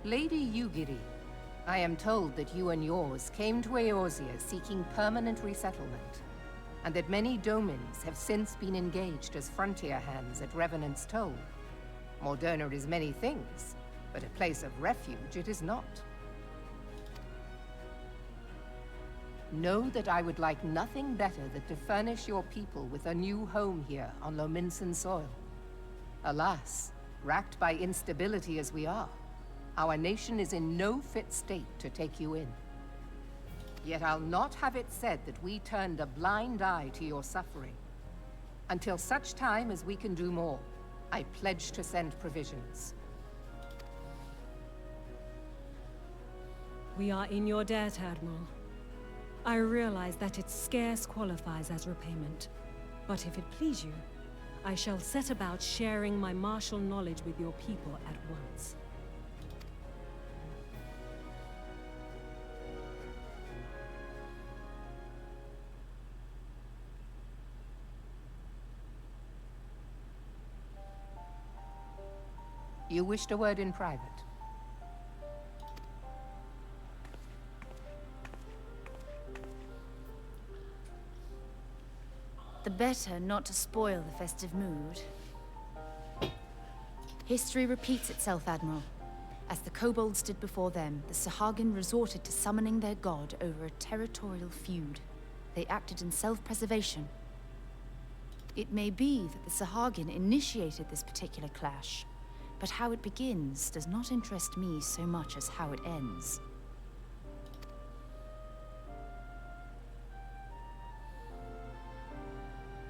Lady Yugiri, I am told that you and yours came to Eorzea seeking permanent resettlement, and that many domins have since been engaged as frontier hands at Revenant's Toll. Morderna is many things, but a place of refuge it is not. Know that I would like nothing better than to furnish your people with a new home here on Lominsan soil. Alas, racked by instability as we are, our nation is in no fit state to take you in. Yet I'll not have it said that we turned a blind eye to your suffering. Until such time as we can do more, I pledge to send provisions. We are in your debt, Admiral. I realize that it scarce qualifies as repayment, but if it please you, I shall set about sharing my martial knowledge with your people at once. You wished a word in private. The better not to spoil the festive mood. History repeats itself, Admiral. As the kobolds stood before them, the Sahagin resorted to summoning their god over a territorial feud. They acted in self-preservation. It may be that the Sahagin initiated this particular clash, but how it begins does not interest me so much as how it ends.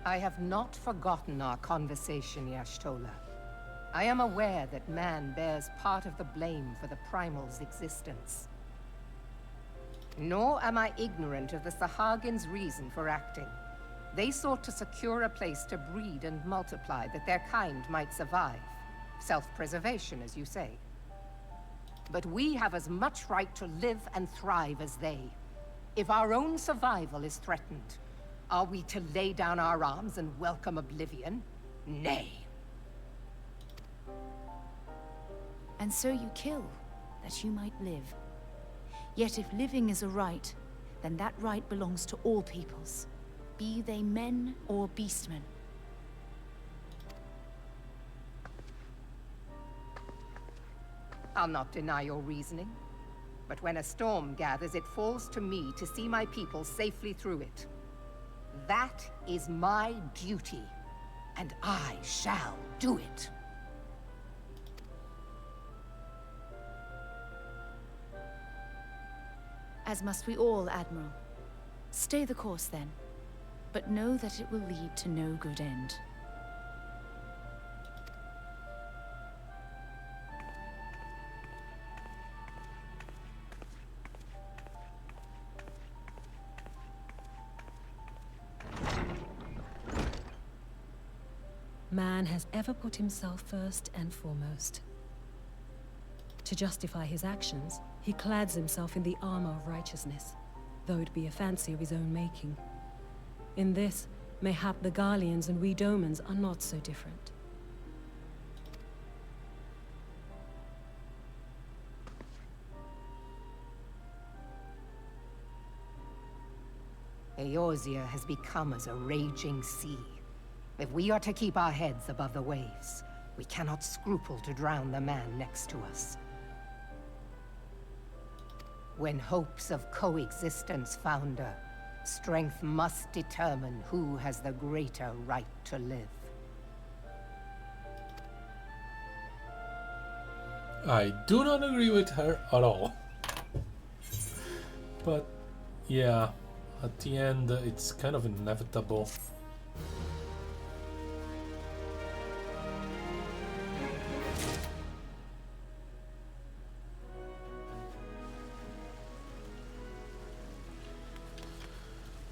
I have not forgotten our conversation, Y'shtola. I am aware that man bears part of the blame for the Primal's existence. Nor am I ignorant of the Sahagin's reason for acting. They sought to secure a place to breed and multiply that their kind might survive. Self-preservation, as you say. But we have as much right to live and thrive as they. If our own survival is threatened, are we to lay down our arms and welcome oblivion? Nay. And so you kill, that you might live. Yet if living is a right, then that right belongs to all peoples, be they men or beastmen. I'll not deny your reasoning, but when a storm gathers, it falls to me to see my people safely through it. That is my duty, and I shall do it. As must we all, Admiral. Stay the course, then, but know that it will lead to no good end. Man has ever put himself first and foremost. To justify his actions, he clads himself in the armor of righteousness, though it be a fancy of his own making. In this, mayhap the Garleans and we Domans are not so different. Eorzea has become as a raging sea. If we are to keep our heads above the waves, we cannot scruple to drown the man next to us. When hopes of coexistence founder, Strength must determine who has the greater right to live. I do not agree with her at all. But yeah, at the end it's kind of inevitable.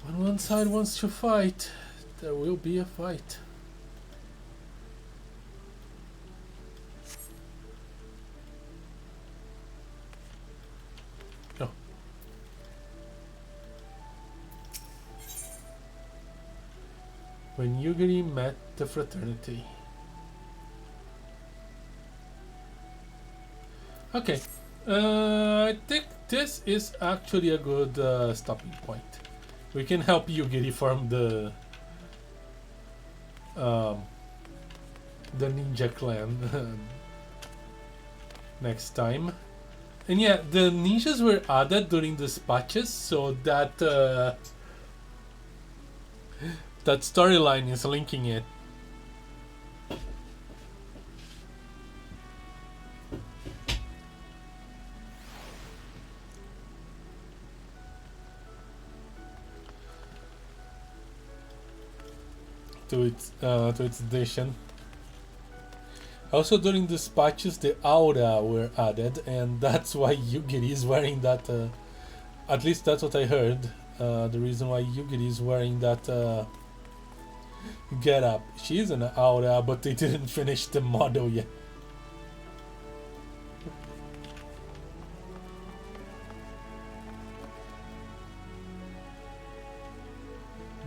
When one side wants to fight, there will be a fight. Oh. When Yugiri met the fraternity. Okay, I think this is actually a good stopping point. We can help Yugiri form the ninja clan next time. And yeah, the ninjas were added during these patches, so that that storyline is linking it. To its addition. Also during these patches the aura were added, and that's why Yugiri is wearing that, at least that's what I heard, the reason why Yugiri is wearing that get up. She is an aura, but they didn't finish the model yet.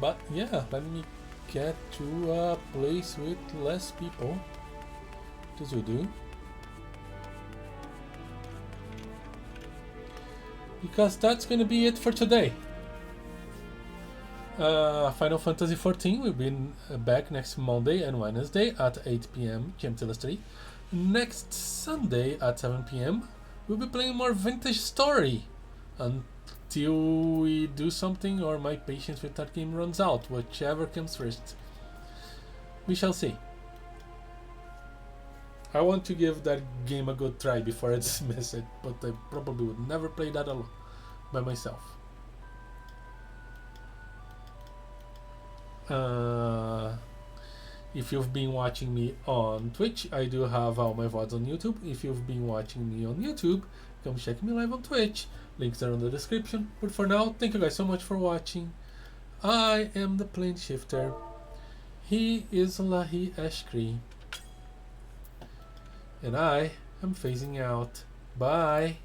But yeah, let me get to a place with less people. This will do. Because that's gonna be it for today. Final Fantasy XIV will be back next Monday and Wednesday at 8 PM GMT. Next Sunday at 7 PM we'll be playing more Vintage Story until we do something or my patience with that game runs out, whichever comes first. We shall see. I want to give that game a good try before I dismiss it, but I probably would never play that alone by myself. If you've been watching me on Twitch, I do have all my VODs on YouTube. If you've been watching me on YouTube, come check me live on Twitch. Links are in the description. But for now, thank you guys so much for watching. I am the Plane Shifter. He is Lahee Eshkree. And I am phasing out. Bye.